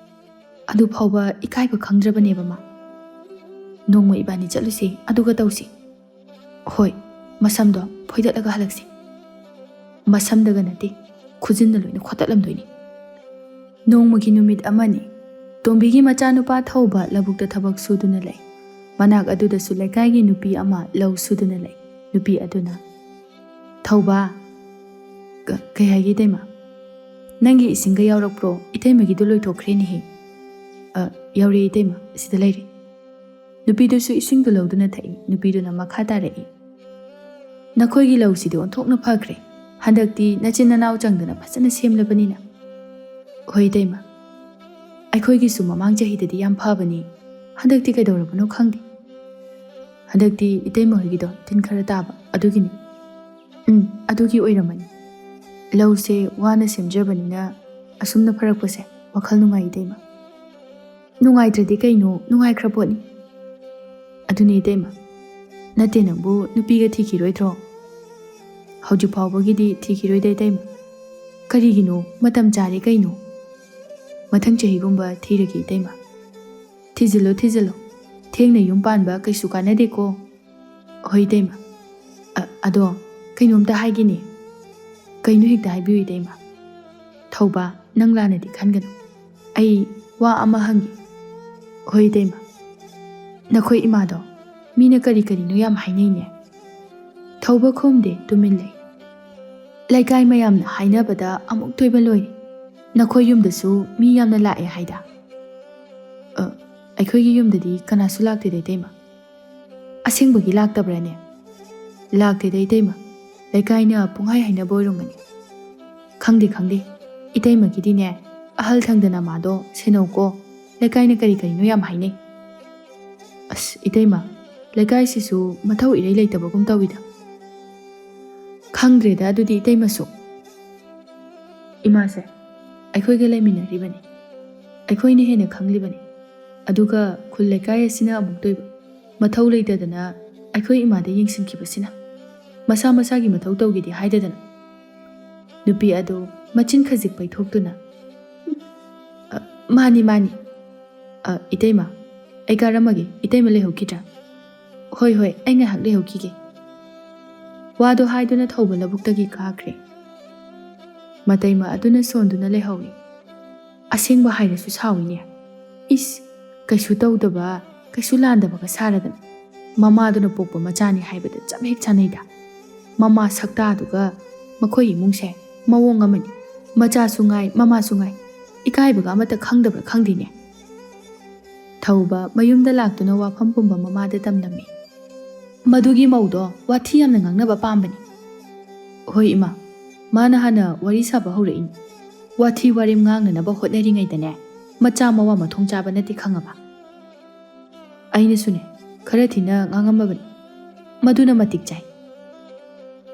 ꯑꯗꯨ ꯐꯥꯎꯕ ꯏꯀꯥꯏꯕ ꯈꯪꯗ꯭ꯔꯕꯅꯦꯕ ꯃꯥ꯫ ꯅꯣꯡꯃ ꯏꯕꯥꯅꯤ ꯆꯠꯂꯨꯁꯤ, ꯑꯗꯨꯒ ꯇꯧꯁꯤ꯫ ꯍꯣꯏ, ꯃꯁꯝꯗꯣ ꯐꯣꯏꯗꯠꯂꯒ ꯍꯜꯂꯛꯁꯤ꯫ ꯃꯁꯝꯗꯒ ꯅꯠꯇꯦ, ꯈꯨꯖꯤꯟꯅ ꯂꯣꯏꯅ ꯈꯣꯠꯇꯠꯂꯝꯗꯣꯏꯅꯤ꯫ ꯅꯣꯡꯃꯒꯤ ꯅꯨꯃꯤꯠ ꯑꯃꯅꯤ ꯇꯣꯝꯕꯤꯒꯤ ꯃꯆꯥꯅꯨꯄꯥ ꯊꯧꯕ ꯂꯧꯕꯨꯛꯇ ꯊꯕꯛ ꯁꯨꯗꯨꯅ ꯂꯩ꯫ ꯃꯅꯥꯛ ꯑꯗꯨꯗꯁꯨ ꯂꯩꯀꯥꯏꯒꯤ ꯅꯨꯄꯤ ꯑꯃ ꯂꯧ ꯁꯨꯗꯨꯅ ꯂꯩ꯫ ꯅꯨꯄꯤ ꯑꯗꯨꯅ, ꯊꯧꯕ, ꯀꯩ ꯍꯥꯏꯒꯦ ꯏꯇꯩꯃ? ꯅꯪꯒꯤ ꯏꯁꯤꯡꯒ ꯌꯥꯎꯔꯛꯄ꯭ꯔꯣ? ꯏꯇꯩꯃꯒꯤꯗꯨ ꯂꯣꯏꯊꯣꯛꯈ꯭ꯔꯦꯅꯦꯍꯦ꯫ ꯌꯥꯎꯔꯛꯏ ꯏꯇꯩꯃ, ꯁꯤꯗ ꯂꯩꯔꯤ꯫ ꯅꯨꯄꯤꯗꯨꯁꯨ ꯏꯁꯤꯡꯗꯨ ꯂꯧꯗꯨꯅ ꯊꯛꯏ꯫ ꯅꯨꯄꯤꯗꯨꯅ ꯃꯈꯥ ꯇꯥꯔꯛꯏ, ꯅꯈꯣꯏꯒꯤ ꯂꯧꯁꯤꯗꯤ ꯑꯣꯟꯊꯣꯛꯅ ꯐꯈ꯭ꯔꯦ꯫ ꯍꯟꯗꯛꯇꯤ ꯅꯆꯤꯟ ꯅꯅꯥꯎ ꯆꯪꯗꯅ ꯐꯖꯅ ꯁꯦꯝꯂꯕꯅꯤꯅ꯫ ꯍꯣꯏ ꯏꯇꯩꯃ, ꯑꯩꯈꯣꯏꯒꯤꯁꯨ ꯃꯃꯥꯡ ꯆꯍꯤꯗꯗꯤ ꯌꯥꯝ ꯐꯕꯅꯤ, ꯍꯟꯗꯛꯇꯤ ꯀꯩꯗꯧꯔꯕꯅꯣ ꯈꯪꯗꯦ꯫ ꯍꯟꯗꯛꯇꯤ ꯏꯇꯩꯃ ꯍꯣꯏꯒꯤꯗꯣ ꯇꯤꯟ ꯈꯔ ꯇꯥꯕ ꯑꯗꯨꯒꯤꯅꯤ꯫ ꯑꯗꯨꯒꯤ ꯑꯣꯏꯔꯝꯃꯅꯤ꯫ ꯂꯧꯁꯦ ꯋꯥꯅ ꯁꯦꯝꯖꯕꯅꯤꯅ ꯑꯁꯨꯝꯅ ꯐꯔꯛꯄꯁꯦ ꯋꯥꯈꯜ ꯅꯨꯡꯉꯥꯏ ꯏꯇꯩꯃ꯫ ꯅꯨꯡꯉꯥꯏꯇ꯭ꯔꯗꯤ ꯀꯩꯅꯣ, ꯅꯨꯡꯉꯥꯏꯈ꯭ꯔ ꯄꯣꯠꯅꯤ꯫ ꯑꯗꯨꯅꯤ ꯏꯇꯩꯃ, ꯅꯠꯇꯦ ꯅꯪꯕꯨ ꯅꯨꯄꯤꯒ ꯊꯤꯈꯤꯔꯣꯏꯗ꯭ꯔꯣ? ꯍꯧꯖꯤꯛ ꯐꯥꯎꯕꯒꯤꯗꯤ ꯊꯤꯈꯤꯔꯣꯏꯗ ꯏꯇꯩꯃ꯫ ꯀꯔꯤꯒꯤꯅꯣ, ꯃꯇꯝ ꯆꯥꯔꯦ ꯀꯩꯅꯣ꯫ ꯃꯊꯪ ꯆꯍꯤꯒꯨꯝꯕ ꯊꯤꯔꯒꯦ ꯏꯇꯩꯃ꯫ ꯊꯤꯖꯤꯜꯂꯣ ꯊꯤꯖꯤꯜꯂꯣ, ꯊꯦꯡꯅ ꯌꯨꯝ ꯄꯥꯟꯕ ꯀꯩꯁꯨ ꯀꯥꯟꯅꯗꯦꯀꯣ꯫ ꯍꯣꯏ ꯏꯇꯩꯃ꯫ ꯑꯗꯣ ꯀꯩꯅꯣꯝꯇ ꯍꯥꯏꯒꯦꯅꯦ꯫ ꯀꯩꯅꯣ ꯍꯦꯛꯇ ꯍꯥꯏꯕꯤꯌꯨ ꯏꯇꯩꯃ꯫ ꯊꯧꯕ, ꯅꯪ ꯂꯥꯟꯅꯗꯤ ꯈꯟꯒꯅꯨ, ꯑꯩ ꯋꯥ ꯑꯃ ꯍꯪꯒꯦ꯫ ꯍꯣꯏ ꯏꯇꯩꯃ꯫ ꯅꯈꯣꯏ ꯏꯃꯥꯗꯣ ꯃꯤꯅ ꯀꯔꯤ ꯀꯔꯤꯅꯣ ꯌꯥꯝ ꯍꯥꯏꯅꯩꯅꯦ꯫ ꯊꯧꯕ ꯈꯨꯝꯗꯦ, ꯇꯨꯃꯤꯟ ꯂꯩ꯫ ꯂꯩꯀꯥꯏ ꯃꯌꯥꯝꯅ ꯍꯥꯏꯅꯕꯗ ꯑꯃꯨꯛ ꯇꯣꯏꯕ ꯂꯣꯏꯔꯦ꯫ ꯅꯈꯣꯏ ꯌꯨꯝꯗꯁꯨ ꯃꯤ ꯌꯥꯝꯅ ꯂꯥꯛꯑꯦ ꯍꯥꯏꯗ꯫ ꯑꯩꯈꯣꯏꯒꯤ ꯌꯨꯝꯗꯗꯤ ꯀꯅꯥꯁꯨ ꯂꯥꯛꯇꯦꯗ ꯏꯇꯩꯃ꯫ ꯑꯁꯦꯡꯕꯒꯤ ꯂꯥꯛꯇꯕ꯭ꯔꯅꯦ? ꯂꯥꯛꯇꯦꯗ ꯏꯇꯩꯃ, ꯂꯩꯀꯥꯏꯅ ꯄꯨꯡꯍꯥꯏ ꯍꯥꯏꯅꯕ ꯑꯣꯏꯔꯝꯒꯅꯤ꯫ ꯈꯪꯗꯦ ꯈꯪꯗꯦ, ꯏꯇꯩꯃꯒꯤꯗꯤꯅꯦ ꯑꯍꯜ ꯊꯪꯗꯅ ꯃꯥꯗꯣ ꯁꯦꯟꯅꯧꯀꯣ, ꯂꯩꯀꯥꯏꯅ ꯀꯔꯤ ꯀꯔꯤꯅꯣ ꯌꯥꯝ ꯍꯥꯏꯅꯩ꯫ ꯑꯁ ꯏꯇꯩꯃ, ꯂꯩꯀꯥꯏꯁꯤꯁꯨ ꯃꯊꯧ ꯏꯔꯩ ꯂꯩꯇꯕꯒꯨꯝ ꯇꯧꯋꯤꯗ꯫ ꯈꯪꯗ꯭ꯔꯦꯗ ꯑꯗꯨꯗꯤ ꯏꯇꯩꯃꯁꯨ꯫ ꯏꯃꯥꯁꯦ ꯑꯩꯈꯣꯏꯒ ꯂꯩꯃꯤꯟꯅꯔꯤꯕꯅꯤ, ꯑꯩꯈꯣꯏꯅ ꯍꯦꯟꯅ ꯈꯪꯂꯤꯕꯅꯤ꯫ ꯑꯗꯨꯒ ꯈꯨꯜ ꯂꯩꯀꯥꯏ ꯑꯁꯤꯅ ꯑꯃꯨꯛ ꯇꯣꯏꯕ, ꯃꯊꯧ ꯂꯩꯇꯗꯅ ꯑꯩꯈꯣꯏ ꯏꯃꯥꯗ ꯌꯦꯡꯁꯤꯟꯈꯤꯕꯁꯤꯅ꯫ ꯃꯁꯥ ꯃꯁꯥꯒꯤ ꯃꯊꯧ ꯇꯧꯒꯦꯗꯤ ꯍꯥꯏꯗꯗꯅ꯫ ꯅꯨꯄꯤ ꯑꯗꯨ ꯃꯆꯤꯟ ꯈꯖꯤꯛ ꯄꯩꯊꯣꯛꯇꯨꯅ, ꯃꯥꯅꯤ ꯃꯥꯅꯤ꯫ ꯏꯇꯩꯃ, ꯑꯩ ꯀꯥꯔꯝꯃꯒꯦ, ꯏꯇꯩꯃ ꯂꯩꯍꯧꯈꯤꯗ꯭ꯔꯥ? ꯍꯣꯏ ꯍꯣꯏ, ꯑꯩ ꯉꯥꯏꯍꯥꯛ ꯂꯩꯍꯧꯈꯤꯒꯦ꯫ ꯋꯥꯗꯣ ꯍꯥꯏꯗꯨꯅ ꯊꯧꯕ ꯂꯧꯕꯨꯛꯇꯒꯤ ꯀꯥꯈ꯭ꯔꯦ꯫ ꯃꯇꯩꯃ ꯑꯗꯨꯅ ꯁꯣꯟꯗꯨꯅ ꯂꯩꯍꯧꯏ꯫ ꯑꯁꯦꯡꯕ ꯍꯥꯏꯔꯁꯨ ꯁꯥꯎꯏꯅꯦ꯫ ꯏꯁ, ꯀꯩꯁꯨ ꯇꯧꯗꯕ, ꯀꯩꯁꯨ ꯂꯥꯟꯗꯕꯒ ꯁꯥꯔꯗꯅ ꯃꯃꯥꯗꯨꯅ ꯄꯣꯛꯄ ꯃꯆꯥꯅꯤ ꯍꯥꯏꯕꯗ ꯆꯞ ꯍꯦꯛ ꯆꯥꯅꯩꯗ꯫ ꯃꯃꯥ ꯁꯛꯇꯥꯗꯨꯒ ꯃꯈꯣꯏ ꯏꯃꯨꯡꯁꯦ ꯃꯑꯣꯡ ꯑꯃꯅꯤ꯫ ꯃꯆꯥꯁꯨ ꯉꯥꯏ, ꯃꯃꯥꯁꯨ ꯉꯥꯏ, ꯏꯀꯥꯏꯕꯒ ꯑꯃꯠꯇ ꯈꯪꯗꯕ꯭ꯔꯥ ꯈꯪꯗꯦꯅꯦ꯫ ꯊꯧꯕ ꯃꯌꯨꯝꯗ ꯂꯥꯛꯇꯨꯅ ꯋꯥꯐꯝ ꯄꯨꯝꯕ ꯃꯃꯥꯗ ꯇꯝꯂꯝꯃꯤ꯫ ꯃꯗꯨꯒꯤ ꯃꯧꯗꯣ ꯋꯥꯊꯤ ꯌꯥꯝꯅ ꯉꯥꯡꯅꯕ ꯄꯥꯝꯕꯅꯤ꯫ ꯍꯣꯏ ꯏꯃꯥ, ꯃꯥꯅ ꯍꯥꯟꯅ ꯋꯥꯔꯤ ꯁꯥꯕ ꯍꯧꯔꯛꯏꯅꯤ꯫ ꯋꯥꯊꯤ ꯋꯥꯔꯦꯝ ꯉꯥꯡꯅꯅꯕ ꯍꯣꯠꯅꯔꯤꯉꯩꯗꯅꯦ ꯃꯆꯥ ꯃꯋꯥ ꯃꯊꯣꯡ ꯆꯥꯕ ꯅꯠꯇꯦ ꯈꯪꯉꯕ꯫ ꯑꯩꯅꯁꯨꯅꯦ ꯈꯔ ꯊꯤꯅ ꯉꯥꯡꯉꯝꯃꯕꯅꯤ, ꯃꯗꯨꯅ ꯃꯇꯤꯛ ꯆꯥꯏ꯫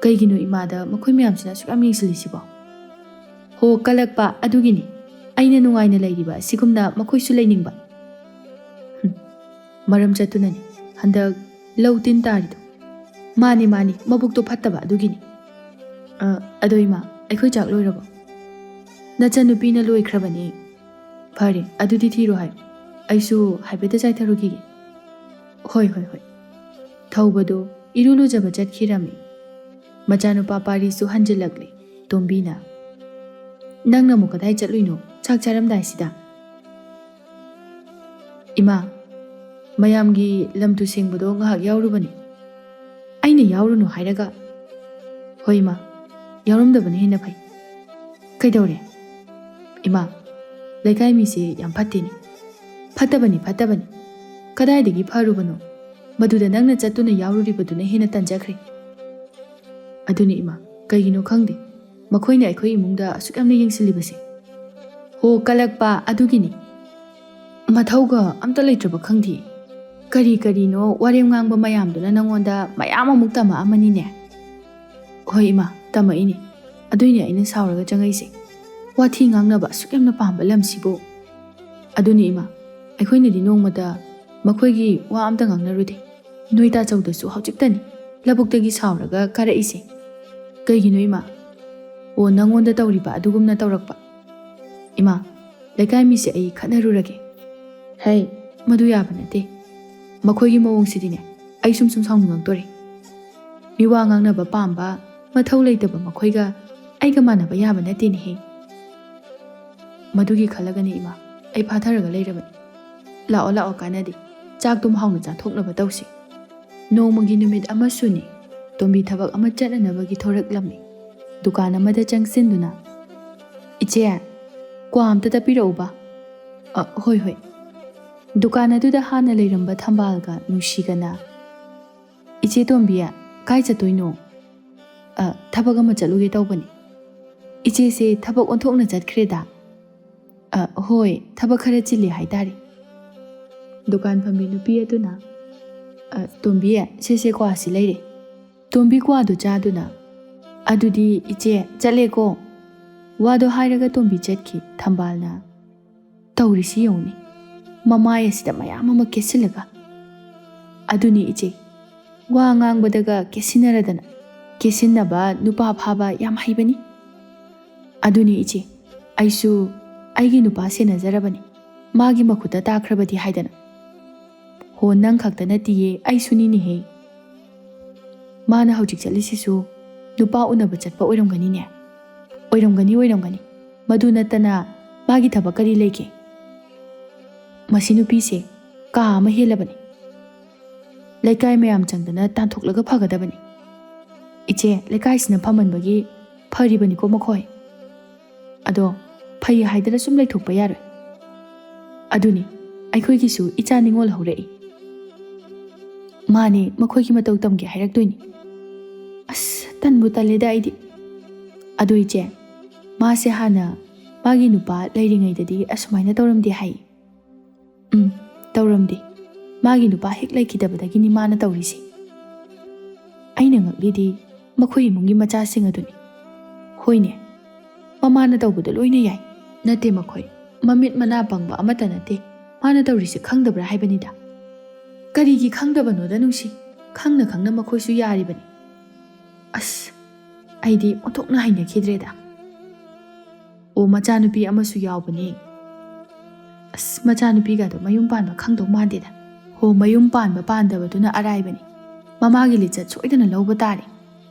ꯀꯩꯒꯤꯅꯣ ꯏꯃꯥꯗ ꯃꯈꯣꯏ ꯃꯌꯥꯝꯁꯤꯅ ꯑꯁꯨꯛ ꯌꯥꯝ ꯌꯦꯡꯁꯤꯜꯂꯤꯁꯤꯕꯣ? ꯍꯣ ꯀꯜꯂꯛꯄ ꯑꯗꯨꯒꯤꯅꯤ, ꯑꯩꯅ ꯅꯨꯡꯉꯥꯏꯅ ꯂꯩꯔꯤꯕ ꯑꯁꯤꯒꯨꯝꯅ ꯃꯈꯣꯏꯁꯨ ꯂꯩꯅꯤꯡꯕ꯫ ꯃꯔꯝ ꯆꯠꯇꯨꯅꯅꯤ ꯍꯟꯗꯛ ꯂꯧ ꯇꯤꯟ ꯇꯥꯔꯤꯗꯣ꯫ ꯃꯥꯅꯤ ꯃꯥꯅꯤ, ꯃꯕꯨꯛꯇꯣ ꯐꯠꯇꯕ ꯑꯗꯨꯒꯤꯅꯤ꯫ ꯑꯗꯣ ꯏꯃꯥ, ꯑꯩꯈꯣꯏ ꯆꯥꯛ ꯂꯣꯏꯔꯕꯣ? ꯅꯆꯟꯅꯨꯄꯤꯅ ꯂꯣꯏꯈ꯭ꯔꯕꯅꯤ꯫ ꯐꯔꯦ, ꯑꯗꯨꯗꯤ ꯊꯤꯔꯣ ꯍꯥꯏꯌꯣ, ꯑꯩꯁꯨ ꯍꯥꯏꯐꯦꯠꯇ ꯆꯥꯏꯊꯔꯨꯈꯤꯒꯦ꯫ ꯍꯣꯏ ꯍꯣꯏ ꯍꯣꯏ꯫ ꯊꯧꯕꯗꯨ ꯏꯔꯨ ꯂꯨꯖꯕ ꯆꯠꯈꯤꯔꯝꯃꯤ꯫ ꯃꯆꯥꯅꯨꯄꯥ ꯄꯥꯔꯤꯁꯨ ꯍꯟꯖꯤꯜꯂꯛꯂꯤ꯫ ꯇꯣꯝꯕꯤꯅ, ꯅꯪꯅ ꯑꯃꯨꯛ ꯀꯗꯥꯏ ꯆꯠꯂꯨꯏꯅꯣ ꯆꯥꯛ ꯆꯥꯔꯝꯗꯥꯏꯁꯤꯗ? ꯏꯃꯥ, ꯃꯌꯥꯝꯒꯤ ꯂꯝꯇꯨ ꯁꯦꯡꯕꯗꯣ ꯉꯥꯏꯍꯥꯛ ꯌꯥꯎꯔꯨꯕꯅꯤ꯫ ꯑꯩꯅ ꯌꯥꯎꯔꯨꯅꯨ ꯍꯥꯏꯔꯒ꯫ ꯍꯣꯏ ꯏꯃꯥ, ꯌꯥꯎꯔꯝꯗꯕꯅ ꯍꯦꯟꯅ ꯐꯩ꯫ ꯀꯩꯗꯧꯔꯦ? ꯏꯃꯥ, ꯂꯩꯀꯥꯏ ꯃꯤꯁꯦ ꯌꯥꯝ ꯐꯠꯇꯦꯅꯦ꯫ ꯐꯠꯇꯕꯅꯤ ꯐꯠꯇꯕꯅꯤ, ꯀꯗꯥꯏꯗꯒꯤ ꯐꯔꯨꯕꯅꯣ, ꯃꯗꯨꯗ ꯅꯪꯅ ꯆꯠꯇꯨꯅ ꯌꯥꯎꯔꯨꯔꯤꯕꯗꯨꯅ ꯍꯦꯟꯅ ꯇꯟꯖꯈ꯭ꯔꯦ꯫ ꯑꯗꯨꯅꯤ ꯏꯃꯥ, ꯀꯩꯒꯤꯅꯣ ꯈꯪꯗꯦ, ꯃꯈꯣꯏꯅ ꯑꯩꯈꯣই ꯏꯃꯨꯡꯗ ꯑꯁꯨꯛ ꯌꯥꯝꯅ ꯌꯦꯡꯁꯤꯜꯂꯤꯕꯁꯦ꯫ ꯍꯣ ꯀꯜꯂꯛꯄ ꯑꯗꯨꯒꯤꯅꯤ, ꯃꯊꯧꯒ ꯑꯝꯇ ꯂꯩꯇ꯭ꯔꯕ ꯈꯪꯗꯦ꯫ ꯀꯔꯤ ꯀꯔꯤꯅꯣ ꯋꯥꯔꯦꯝ ꯉꯥꯡꯕ ꯃꯌꯥꯝꯗꯨꯅ ꯅꯪꯉꯣꯟꯗ ꯃꯌꯥꯝ ꯑꯃꯨꯛ ꯇꯝꯃꯛꯑꯃꯅꯤꯅꯦ꯫ ꯍꯣꯏ ꯏꯃꯥ, ꯇꯝꯃꯛꯏꯅꯦ, ꯑꯗꯨꯏꯅꯦ ꯑꯩꯅ ꯁꯥꯎꯔꯒ ꯆꯪꯉꯛꯏꯁꯦ꯫ ꯋꯥꯊꯤ ꯉꯥꯡꯅꯕ ꯑꯁꯨꯛ ꯌꯥꯝꯅ ꯄꯥꯝꯕ ꯂꯝꯁꯤꯕꯨ꯫ ꯑꯗꯨꯅꯤ ꯏꯃꯥ, ꯑꯩꯈꯣꯏꯅꯗꯤ ꯅꯣꯡꯃꯗ ꯃꯈꯣꯏꯒꯤ ꯋꯥ ꯑꯝꯇ ꯉꯥꯡꯅꯔꯨꯗꯦ꯫ ꯅꯣꯏ ꯇꯥꯆꯧꯗꯁꯨ ꯍꯧꯖꯤꯛꯇꯅꯤ ꯂꯧꯕꯨꯛꯇꯒꯤ ꯁꯥꯎꯔꯒ ꯀꯥꯔꯛꯏꯁꯦ꯫ ꯀꯩꯒꯤꯅꯣ ꯏꯃꯥ? ꯑꯣ, ꯅꯪꯉꯣꯟꯗ ꯇꯧꯔꯤꯕ ꯑꯗꯨꯒꯨꯝꯅ ꯇꯧꯔꯛꯄ꯫ ꯏꯃꯥ, ꯂꯩꯀꯥꯏ ꯃꯤꯁꯦ ꯑꯩ ꯈꯠꯅꯔꯨꯔꯒꯦ꯫ ꯍꯩ, ꯃꯗꯨ ꯌꯥꯕ ꯅꯠꯇꯦ꯫ ꯃꯈꯣꯏꯒꯤ ꯃꯑꯣꯡꯁꯤꯗꯤꯅꯦ ꯑꯩ ꯁꯨꯝ ꯁꯥꯎꯅꯤꯡꯉꯛꯇꯣꯔꯦ꯫ ꯃꯤꯋꯥ ꯉꯥꯡꯅꯕ ꯄꯥꯝꯕ, ꯃꯊꯧ ꯂꯩꯇꯕ ꯃꯈꯣꯏꯒ ꯑꯩꯒ ꯃꯥꯟꯅꯕ ꯌꯥꯕ ꯅꯠꯇꯦꯅꯦꯍꯦ꯫ ꯃꯗꯨꯒꯤ ꯈꯜꯂꯒꯅꯤ ꯏꯃꯥ ꯑꯩ ꯐꯥꯊꯔꯒ ꯂꯩꯔꯕꯅꯤ꯫ ꯂꯥꯛꯑꯣ ꯂꯥꯛꯑꯣ ꯀꯥꯟꯅꯗꯦ, ꯆꯥꯛꯇꯨꯝ ꯍꯥꯎꯅ ꯆꯥꯊꯣꯛꯅꯕ ꯇꯧꯁꯤ꯫ ꯅꯣꯡꯃꯒꯤ ꯅꯨꯃꯤꯠ ꯑꯃꯁꯨꯅꯤ ꯇꯣꯝꯕꯤ ꯊꯕꯛ ꯑꯃ ꯆꯠꯅꯅꯕꯒꯤ ꯊꯣꯔꯛꯂꯝꯃꯤ꯫ ꯗꯨꯀꯥꯟ ꯑꯃꯗ ꯆꯪꯁꯤꯟꯗꯨꯅ, ꯏꯆꯦ, ꯀ꯭ꯋꯥ ꯑꯝꯇ ꯇꯞꯄꯤꯔꯛꯎꯕ꯫ ꯍꯣꯏ ꯍꯣꯏ꯫ ꯗꯨꯀꯥꯟ ꯑꯗꯨꯗ ꯍꯥꯟꯅ ꯂꯩꯔꯝꯕ ꯊꯝꯕꯥꯜꯒ ꯅꯨꯡꯁꯤꯒꯅ, ꯏꯆꯦ ꯇꯣꯝꯕꯤ, ꯀꯥꯏ ꯆꯠꯇꯣꯏꯅꯣ? ꯊꯕꯛ ꯑꯃ ꯆꯠꯂꯨꯒꯦ ꯇꯧꯕꯅꯤ꯫ ꯏꯆꯦꯁꯦ ꯊꯕꯛ ꯑꯣꯟꯊꯣꯛꯅ ꯆꯠꯈ꯭ꯔꯦꯗ꯫ ꯍꯣꯏ, ꯊꯕꯛ ꯈꯔ ꯆꯤꯜꯂꯤ ꯍꯥꯏꯇꯥꯔꯦ꯫ ꯗꯨꯀꯥꯟ ꯐꯝꯕꯤ ꯅꯨꯄꯤ ꯑꯗꯨꯅ, ꯇꯣꯝꯕꯤ, ꯁꯤꯁꯦ ꯀ꯭ꯋꯥꯁꯤ ꯂꯩꯔꯦ꯫ ꯇꯣꯝꯕꯤ ꯀ꯭ꯋꯥꯗꯨ ꯆꯥꯗꯨꯅ, ꯑꯗꯨꯗꯤ ꯏꯆꯦ ꯆꯠꯂꯦꯀꯣ꯫ ꯋꯥꯗꯣ ꯍꯥꯏꯔꯒ ꯇꯣꯝꯕꯤ ꯆꯠꯈꯤ꯫ ꯊꯝꯕꯥꯜꯅ, ꯇꯧꯔꯤꯁꯤ ꯌꯦꯡꯎꯅꯦ, ꯃꯃꯥꯏ ꯑꯁꯤꯗ ꯃꯌꯥꯝ ꯑꯃ ꯀꯦꯁꯤꯜꯂꯒ꯫ ꯑꯗꯨꯅꯤ ꯏꯆꯦ, ꯋꯥ ꯉꯥꯡꯕꯗꯒ ꯀꯦꯁꯤꯟꯅꯔꯗꯅ, ꯀꯦꯁꯤꯟꯅꯕ ꯅꯨꯄꯥ ꯐꯥꯕ ꯌꯥꯝ ꯍꯩꯕꯅꯤ꯫ ꯑꯗꯨꯅꯤ ꯏꯆꯦ, ꯑꯩꯁꯨ ꯑꯩꯒꯤ ꯅꯨꯄꯥ ꯁꯦꯟꯅꯖꯔꯕꯅꯤ, ꯃꯥꯒꯤ ꯃꯈꯨꯠꯇ ꯇꯥꯈ꯭ꯔꯕꯗꯤ ꯍꯥꯏꯗꯅ꯫ ꯍꯣ, ꯅꯪ ꯈꯛꯇ ꯅꯠꯇꯤꯌꯦ, ꯑꯩꯁꯨꯅꯤꯅꯦꯍꯦ꯫ ꯃꯥꯅ ꯍꯧꯖꯤꯛ ꯆꯠꯂꯤꯁꯤꯁꯨ ꯅꯨꯄꯥ ꯎꯅꯕ ꯆꯠꯄ ꯑꯣꯏꯔꯝꯒꯅꯤꯅꯦ꯫ ꯑꯣꯏꯔꯝꯒꯅꯤ, ꯃꯗꯨ ꯅꯠꯇꯅ ꯃꯥꯒꯤ ꯊꯕꯛ ꯀꯔꯤ ꯂꯩꯒꯦ? ꯃꯁꯤ ꯅꯨꯄꯤꯁꯦ ꯀꯥ ꯑꯃ ꯍꯦꯜꯂꯕꯅꯤ꯫ ꯂꯩꯀꯥꯏ ꯃꯌꯥꯝ ꯆꯪꯗꯅ ꯇꯥꯟꯊꯣꯛꯂꯒ ꯐꯒꯗꯕꯅꯤ꯫ ꯏꯆꯦ, ꯂꯩꯀꯥꯏꯁꯤꯅ ꯐꯃꯟꯕꯒꯤ ꯐꯔꯤꯕꯅꯤꯀꯣ ꯃꯈꯣꯏ꯫ ꯑꯗꯣ ꯐꯩ ꯍꯥꯏꯗꯅ ꯁꯨꯝ ꯂꯩꯊꯣꯛꯄ ꯌꯥꯔꯣꯏ꯫ ꯑꯗꯨꯅꯤ, ꯑꯩꯈꯣꯏꯒꯤꯁꯨ ꯏꯆꯥ ꯅꯤꯉꯣꯜ ꯍꯧꯔꯛꯏ꯫ ꯃꯥꯅꯦ, ꯃꯈꯣꯏꯒꯤ ꯃꯇꯧ ꯇꯝꯒꯦ ꯍꯥꯏꯔꯛꯇꯣꯏꯅꯤ꯫ ꯑꯁ, ꯇꯟꯕꯨ ꯇꯜꯂꯦꯗ ꯑꯩꯗꯤ꯫ ꯑꯗꯨ ꯏꯆꯦ, ꯃꯥꯁꯦ ꯍꯥꯟꯅ ꯃꯥꯒꯤ ꯅꯨꯄꯥ ꯂꯩꯔꯤꯉꯩꯗꯗꯤ ꯑꯁꯨꯃꯥꯏꯅ ꯇꯧꯔꯝꯗꯦ ꯍꯥꯏ꯫ ꯇꯧꯔꯝꯗꯦ꯫ ꯃꯥꯒꯤ ꯅꯨꯄꯥ ꯍꯦꯛ ꯂꯩꯈꯤꯗꯕꯗꯒꯤꯅꯤ ꯃꯥꯅ ꯇꯧꯔꯤꯁꯤ꯫ ꯑꯩꯅ ꯉꯛꯂꯤꯗꯤ ꯃꯈꯣꯏ ꯏꯃꯨꯡꯒꯤ ꯃꯆꯥꯁꯤꯡ ꯑꯗꯨꯅꯤ꯫ ꯍꯣꯏꯅꯦ, ꯃꯃꯥꯅ ꯇꯧꯕꯗ ꯂꯣꯏꯅ ꯌꯥꯏ꯫ ꯅꯠꯇꯦ, ꯃꯈꯣꯏ ꯃꯃꯤꯠ ꯃꯅꯥ ꯄꯪꯕ ꯑꯃꯠꯇ ꯅꯠꯇꯦ꯫ ꯃꯥꯅ ꯇꯧꯔꯤꯁꯤ ꯈꯪꯗꯕ꯭ꯔꯥ ꯍꯥꯏꯕꯅꯤꯗ꯫ ꯀꯔꯤꯒꯤ ꯈꯪꯗꯕꯅꯣꯗ ꯅꯨꯡꯁꯤ, ꯈꯪꯅ ꯈꯪꯅ ꯃꯈꯣꯏꯁꯨ ꯌꯥꯔꯤꯕꯅꯤ꯫ ꯑꯁ, ꯑꯩꯗꯤ ꯑꯣꯟꯊꯣꯛꯅ ꯍꯩꯅꯈꯤꯗ꯭ꯔꯦꯗ꯫ ꯑꯣ, ꯃꯆꯥꯅꯨꯄꯤ ꯑꯃꯁꯨ ꯌꯥꯎꯕꯅꯤ꯫ ꯑꯁ, ꯃꯆꯥꯅꯨꯄꯤꯒꯗꯣ ꯃꯌꯨꯝ ꯄꯥꯟꯕ ꯈꯪꯗꯧ ꯃꯥꯟꯗꯦꯗ꯫ ꯍꯣ, ꯃꯌꯨꯝ ꯄꯥꯟꯕ ꯄꯥꯟꯗꯕꯗꯨꯅ ꯑꯔꯥꯏꯕꯅꯤ, ꯃꯃꯥꯒꯤ ꯂꯤꯆꯠ ꯁꯣꯏꯗꯅ ꯂꯧꯕ ꯇꯥꯔꯦ꯫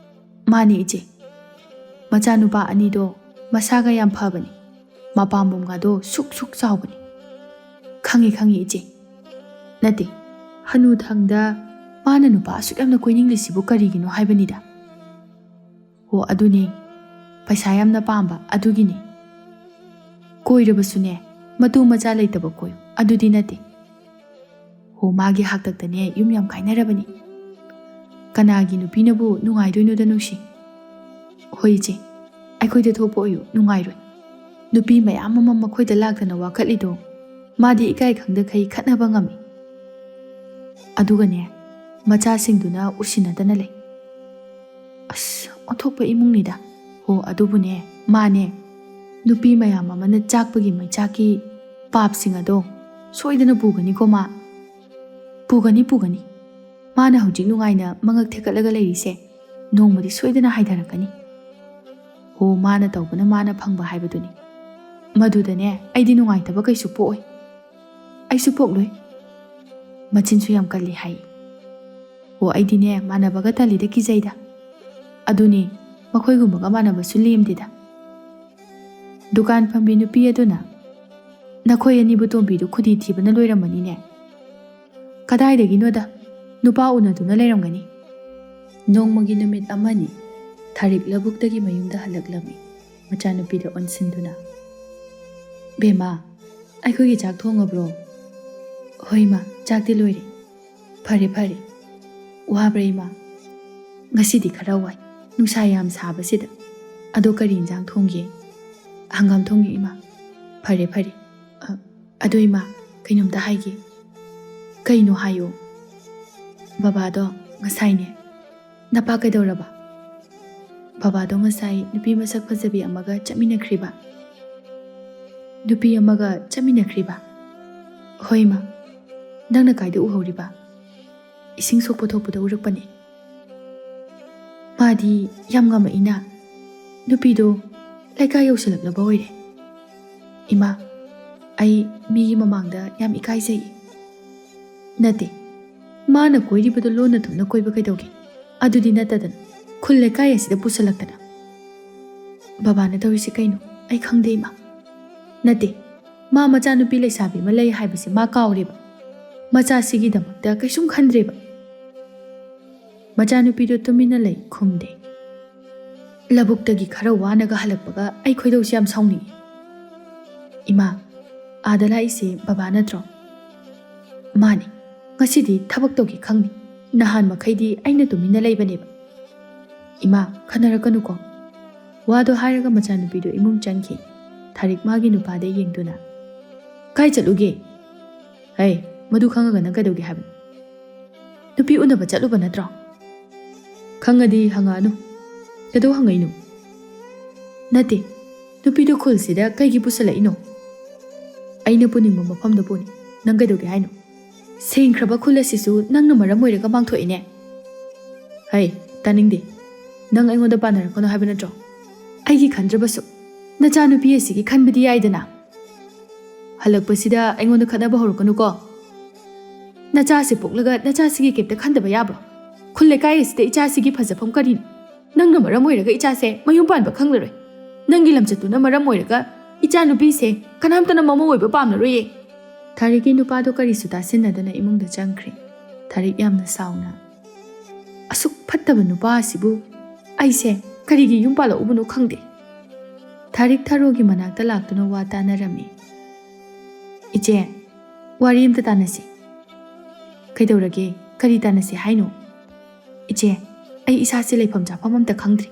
ꯃꯥꯅꯤ ꯏꯆꯦ, ꯃꯆꯥꯅꯨꯄꯥ ꯑꯅꯤꯗꯣ ꯃꯁꯥꯒ ꯌꯥꯝ ꯐꯕꯅꯤ, ꯃꯄꯥꯝꯕꯣꯝꯒꯗꯣ ꯁꯨꯛ ꯁꯨꯛ ꯆꯥꯎꯕꯅꯤ꯫ ꯈꯪꯉꯤ ꯏꯆꯦ꯫ ꯅꯠꯇꯦ, ꯍꯅꯨꯊꯪꯗ ꯃꯥꯅ ꯅꯨꯄꯥ ꯑꯁꯨꯛ ꯌꯥꯝꯅ ꯀꯣꯏꯅꯤꯡꯂꯤꯁꯤꯕꯨ ꯀꯔꯤꯒꯤꯅꯣ ꯍꯥꯏꯕꯅꯤꯗ꯫ ꯍꯣ, ꯑꯗꯨꯅꯦ, ꯄꯩꯁꯥ ꯌꯥꯝꯅ ꯄꯥꯝꯕ ꯑꯗꯨꯒꯤꯅꯤ꯫ ꯀꯣꯏꯔꯕꯁꯨꯅꯦ, ꯃꯇꯨ ꯃꯆꯥ ꯂꯩꯇꯕ ꯀꯣꯏꯌꯨ, ꯑꯗꯨꯗꯤ ꯅꯠꯇꯦ꯫ ꯍꯣ, ꯃꯥꯒꯤ ꯍꯥꯛꯇꯛꯇꯅꯦ ꯌꯨꯝ ꯌꯥꯝ ꯀꯥꯏꯅꯔꯕꯅꯤ꯫ ꯀꯅꯥꯒꯤ ꯅꯨꯄꯤꯅꯕꯨ ꯅꯨꯡꯉꯥꯏꯗꯣꯏꯅꯣꯗ ꯅꯨꯡꯁꯤ꯫ ꯍꯣꯏ ꯏꯆꯦ, ꯑꯩꯈꯣꯏꯗ ꯊꯣꯛꯄ ꯑꯣꯏꯌꯨ, ꯅꯨꯡꯉꯥꯏꯔꯣꯏ꯫ ꯅꯨꯄꯤ ꯃꯌꯥꯝ ꯑꯃ ꯃꯈꯣꯏꯗ ꯂꯥꯛꯇꯅ ꯋꯥꯀꯠꯂꯤꯗꯣ, ꯃꯥꯗꯤ ꯏꯀꯥꯏ ꯈꯪꯗꯈꯩ ꯈꯠꯅꯕ ꯉꯝꯃꯤ꯫ ꯑꯗꯨꯒꯅꯦ, ꯃꯆꯥꯁꯤꯡꯗꯨꯅ ꯎꯁꯤꯟꯅꯗꯅ ꯂꯩ꯫ ꯑꯁ, ꯑꯣꯟꯊꯣꯛꯄ ꯏꯃꯨꯡꯅꯤꯗ꯫ ꯍꯣ, ꯑꯗꯨꯕꯨꯅꯦ, ꯃꯥꯅꯦ, ꯅꯨꯄꯤ ꯃꯌꯥꯝ ꯑꯃꯅ ꯆꯥꯛꯄꯒꯤ ꯃꯩꯆꯥꯛꯀꯤ ꯄꯥꯞꯁꯤꯡ ꯑꯗꯣ ꯁꯣꯏꯗꯅ ꯄꯨꯒꯅꯤꯀꯣ ꯃꯥ꯫ ꯄꯨꯒꯅꯤ꯫ ꯃꯥꯅ ꯍꯧꯖꯤꯛ ꯅꯨꯡꯉꯥꯏꯅ ꯃꯉꯛ ꯊꯦꯛꯀꯠꯂꯒ ꯂꯩꯔꯤꯁꯦ, ꯅꯣꯡꯃꯗꯤ ꯁꯣꯏꯗꯅ ꯍꯥꯏꯊꯔꯛꯀꯅꯤ꯫ ꯍꯣ, ꯃꯥꯅ ꯇꯧꯕꯅ ꯃꯥꯅ ꯐꯪꯕ ꯍꯥꯏꯕꯗꯨꯅꯤ꯫ ꯃꯗꯨꯗꯅꯦ ꯑꯩꯗꯤ ꯅꯨꯡꯉꯥꯏꯇꯕ ꯀꯩꯁꯨ ꯄꯣꯛꯑꯣꯏ꯫ ꯑꯩꯁꯨ ꯄꯣꯛꯂꯣꯏ꯫ ꯃꯆꯤꯟꯁꯨ ꯌꯥꯝ ꯀꯜꯂꯤ ꯍꯥꯏ꯫ ꯍꯣ, ꯑꯩꯗꯤꯅꯦ ꯃꯥꯟꯅꯕꯒ ꯇꯜꯂꯤꯗ, ꯀꯤꯖꯩꯗ꯫ ꯑꯗꯨꯅꯤ, ꯃꯈꯣꯏꯒꯨꯝꯕꯒ ꯃꯥꯟꯅꯕꯁꯨ ꯂꯦꯝꯗꯦꯗ꯫ ꯗꯨꯀꯥꯟ ꯐꯝꯕꯤ ꯅꯨꯄꯤ ꯑꯗꯨꯅ, ꯅꯈꯣꯏ ꯑꯅꯤꯕꯨ ꯇꯣꯝꯕꯤꯗꯨ ꯈꯨꯗꯤ ꯊꯤꯕꯅ ꯂꯣꯏꯔꯝꯃꯅꯤꯅꯦ꯫ ꯀꯗꯥꯏꯗꯒꯤꯅꯣꯗ, ꯅꯨꯄꯥ ꯎꯅꯗꯨꯅ ꯂꯩꯔꯝꯒꯅꯤ꯫ ꯅꯣꯡꯃꯒꯤ ꯅꯨꯃꯤꯠ ꯑꯃꯅꯤ ꯊꯥꯔꯤꯛ ꯂꯧꯕꯨꯛꯇꯒꯤ ꯃꯌꯨꯝꯗ ꯍꯜꯂꯛꯂꯝꯃꯤ꯫ ꯃꯆꯥꯅꯨꯄꯤꯗ ꯑꯣꯟꯁꯤꯟꯗꯨꯅ, ꯕꯦꯝꯃ, ꯑꯩꯈꯣꯏꯒꯤ ꯆꯥꯛ ꯊꯣꯡꯉꯕ꯭ꯔꯣ? ꯍꯣꯏ ꯏꯃꯥ, ꯆꯥꯛꯇꯤ ꯂꯣꯏꯔꯦ꯫ ꯐꯔꯦ꯫ ꯋꯥꯕ꯭ꯔꯥ ꯏꯃꯥ? ꯉꯁꯤꯗꯤ ꯈꯔ ꯋꯥꯏ, ꯅꯨꯡꯁꯥ ꯌꯥꯝ ꯁꯥꯕꯁꯤꯗ꯫ ꯑꯗꯣ ꯀꯔꯤ ꯏꯟꯖꯥꯡ ꯊꯣꯡꯒꯦ? ꯍꯪꯒꯥꯝ ꯊꯣꯡꯉꯦ ꯏꯃꯥ꯫ ꯐꯔꯦ꯫ ꯑꯗꯣ ꯏꯃꯥ, ꯀꯩꯅꯣꯝꯇ ꯍꯥꯏꯒꯦ꯫ ꯀꯩꯅꯣ ꯍꯥꯏꯌꯣ꯫ ꯕꯕꯥꯗꯣ ꯉꯁꯥꯏꯅꯦ꯫ ꯅꯄꯥ ꯀꯩꯗꯧꯔꯕ? ꯕꯕꯥꯗꯣ ꯉꯁꯥꯏ ꯅꯨꯄꯤ ꯃꯁꯛ ꯐꯖꯕꯤ ꯑꯃꯒ ꯆꯠꯃꯤꯟꯅꯈ꯭ꯔꯤꯕ꯫ ꯅꯨꯄꯤ ꯑꯃꯒ ꯆꯠꯃꯤꯟꯅꯈ꯭ꯔꯤꯕ? ꯍꯣꯏ ꯏꯃꯥ꯫ ꯅꯪꯅ ꯀꯥꯏꯗ ꯎꯍꯧꯔꯤꯕ? ꯏꯁꯤꯡ ꯁꯣꯛꯄ ꯊꯣꯛꯄꯗ ꯎꯔꯛꯄꯅꯦ꯫ ꯃꯥꯗꯤ ꯌꯥꯝ ꯉꯝꯃꯛꯏꯅ꯫ ꯅꯨꯄꯤꯗꯣ ꯂꯩꯀꯥꯏ ꯌꯧꯁꯤꯜꯂꯛꯂꯕ ꯑꯣꯏꯔꯦ꯫ ꯏꯃꯥ, ꯑꯩ ꯃꯤꯒꯤ ꯃꯃꯥꯡꯗ ꯌꯥꯝ ꯏꯀꯥꯏꯖꯩ꯫ ꯅꯠꯇꯦ, ꯃꯥꯅ ꯀꯣꯏꯔꯤꯕꯗꯣ ꯂꯣꯟꯅ ꯊꯨꯝꯅ ꯀꯣꯏꯕ ꯀꯩꯗꯧꯒꯦ? ꯑꯗꯨꯗꯤ ꯅꯠꯇꯗꯅ ꯈꯨꯜ ꯂꯩꯀꯥꯏ ꯑꯁꯤꯗ ꯄꯨꯁꯜꯂꯛꯇꯅ꯫ ꯕꯕꯥꯅ ꯇꯧꯔꯤꯁꯤ ꯀꯩꯅꯣ ꯑꯩ ꯈꯪꯗꯦ ꯏꯃꯥ ꯅꯠꯇꯦ ꯃꯥ ꯃꯆꯥꯅꯨꯄꯤ ꯂꯩꯁꯥꯕꯤ ꯑꯃ ꯂꯩ ꯍꯥꯏꯕꯁꯦ ꯃꯥ ꯀꯥꯎꯔꯦꯕ ꯃꯆꯥꯁꯤꯒꯤꯗꯃꯛꯇ ꯀꯩꯁꯨꯝ ꯈꯟꯗ꯭ꯔꯦꯕ ꯃꯆꯥꯅꯨꯄꯤꯗꯣ ꯇꯨꯃꯤꯟꯅ ꯂꯩ ꯈꯨꯝꯗꯦ ꯂꯕꯨꯛꯇꯒꯤ ꯈꯔ ꯋꯥꯅꯒ ꯍꯜꯂꯛꯄꯒ ꯑꯩ ꯈꯣꯏꯗꯧꯁꯦ ꯌꯥꯝ ꯁꯥꯎꯅꯤꯡꯉꯤ ꯏꯃꯥ ꯑꯥꯗ ꯂꯥꯛꯏꯁꯦ ꯕꯕꯥ ꯅꯠꯇ꯭ꯔꯣ ꯃꯥꯅꯤ ꯉꯁꯤꯗꯤ ꯊꯕꯛ ꯇꯧꯒꯦ ꯈꯪꯅꯤ ꯅꯍꯥꯟ ꯃꯈꯩꯗꯤ ꯑꯩꯅ ꯇꯨꯃꯤꯟꯅ ꯂꯩꯕꯅꯦꯕ ꯏꯃꯥ ꯈꯟꯅꯔꯛꯀꯅꯨꯀꯣ ꯋꯥꯗꯣ ꯍꯥꯏꯔꯒ ꯃꯆꯥꯅꯨꯄꯤꯗꯣ ꯏꯃꯨꯡ ꯆꯪꯈꯤ ꯊꯥꯔꯤꯛ ꯃꯥꯒꯤ ꯅꯨꯄꯥꯗ ꯌꯦꯡꯗꯨꯅ ꯀꯥꯏ ꯆꯠꯂꯨꯒꯦ ꯍꯩ ꯃꯗꯨ ꯈꯪꯉꯒ ꯅꯪ ꯀꯩꯗꯧꯒꯦ ꯍꯥꯏꯕꯅꯣ ꯅꯨꯄꯤ ꯎꯅꯕ ꯆꯠꯂꯨꯕ ꯅꯠꯇ꯭ꯔꯣ ꯈꯪꯉꯗꯤ ꯍꯪꯉꯛꯑꯅꯨ ꯀꯩꯗꯧ ꯍꯪꯉꯛꯏꯅꯣ ꯅꯠꯇꯦ ꯅꯨꯄꯤꯗꯣ ꯈꯨꯜꯁꯤꯗ ꯀꯩꯒꯤ ꯄꯨꯁꯜꯂꯛꯏꯅꯣ ꯑꯩꯅ ꯄꯨꯅꯤꯡꯕ ꯃꯐꯝꯗ ꯄꯨꯅꯤ ꯅꯪ ꯀꯩꯗꯧꯒꯦ ꯍꯥꯏꯅꯣ ꯁꯦꯡꯈ꯭ꯔꯕ ꯈꯨꯜ ꯑꯁꯤꯁꯨ ꯅꯪꯅ ꯃꯔꯝ ꯑꯣꯏꯔꯒ ꯃꯥꯡꯊꯣꯛꯏꯅꯦ ꯍꯩ ꯇꯥꯅꯤꯡꯗꯦ ꯅꯪ ꯑꯩꯉꯣꯟꯗ ꯄꯥꯟꯅꯔꯛꯀꯅꯣ ꯍꯥꯏꯕ ꯅꯠꯇ꯭ꯔꯣ ꯑꯩꯒꯤ ꯈꯟꯗ꯭ꯔꯕꯁꯨ ꯅꯆꯥꯅꯨꯄꯤ ꯑꯁꯤꯒꯤ ꯈꯟꯕꯗꯤ ꯌꯥꯏꯗꯅ ꯍꯜꯂꯛꯄꯁꯤꯗ ꯑꯩꯉꯣꯟꯗ ꯈꯠꯅꯕ ꯍꯧꯔꯛꯀꯅꯨꯀꯣ ꯅꯆꯥꯁꯤ ꯄꯣꯛꯂꯒ ꯅꯆꯥꯁꯤꯒꯤ ꯀꯩꯝꯇ ꯈꯟꯗꯕ ꯌꯥꯕ꯭ꯔꯣ ꯈꯨꯜ ꯂꯩꯀꯥꯏ ꯑꯁꯤꯗ ꯏꯆꯥꯁꯤꯒꯤ ꯐꯖꯐꯝ ꯀꯔꯤꯅꯣ ꯅꯪꯅ ꯃꯔꯝ ꯑꯣꯏꯔꯒ ꯏꯆꯥꯁꯦ ꯃꯌꯨꯝ ꯄꯥꯟꯕ ꯈꯪꯂꯔꯣꯏ ꯅꯪꯒꯤ ꯂꯝꯆꯠꯇꯨꯅ ꯃꯔꯝ ꯑꯣꯏꯔꯒ ꯏꯆꯥꯅꯨꯄꯤꯁꯦ ꯀꯅꯥꯝꯇꯅ ꯃꯃꯧ ꯑꯣꯏꯕ ꯄꯥꯝꯅꯔꯣꯏꯌꯦ ꯊꯥꯔꯤꯛꯀꯤ ꯅꯨꯄꯥꯗꯣ ꯀꯔꯤꯁꯨ ꯇꯥꯁꯤꯟꯅꯗꯅ ꯏꯃꯨꯡꯗ ꯆꯪꯈ꯭ꯔꯦ ꯊꯥꯔꯤꯛ ꯌꯥꯝꯅ ꯁꯥꯎꯅ ꯑꯁꯨꯛ ꯐꯠꯇꯕ ꯅꯨꯄꯥ ꯑꯁꯤꯕꯨ ꯑꯩꯁꯦ ꯀꯔꯤꯒꯤ ꯌꯨꯝ ꯄꯥꯜꯂꯛꯎꯕꯅꯣ ꯈꯪꯗꯦ ꯊꯥꯔꯤꯛ ꯊꯥꯔꯣꯒꯤ ꯃꯅꯥꯛꯇ ꯂꯥꯛꯇꯨꯅ ꯋꯥ ꯇꯥꯅꯔꯝꯃꯤ ꯏꯆꯦ ꯋꯥꯔꯤ ꯑꯝꯇ ꯇꯥꯟꯅꯁꯤ ꯀꯩꯗꯧꯔꯒꯦ ꯀꯔꯤ ꯇꯥꯟꯅꯁꯤ ꯍꯥꯏꯅꯣ ꯏꯆꯦ ꯑꯩ ꯏꯁꯥꯁꯦ ꯂꯩꯐꯝ ꯆꯥꯐꯝ ꯑꯝꯇ ꯈꯪꯗ꯭ꯔꯤ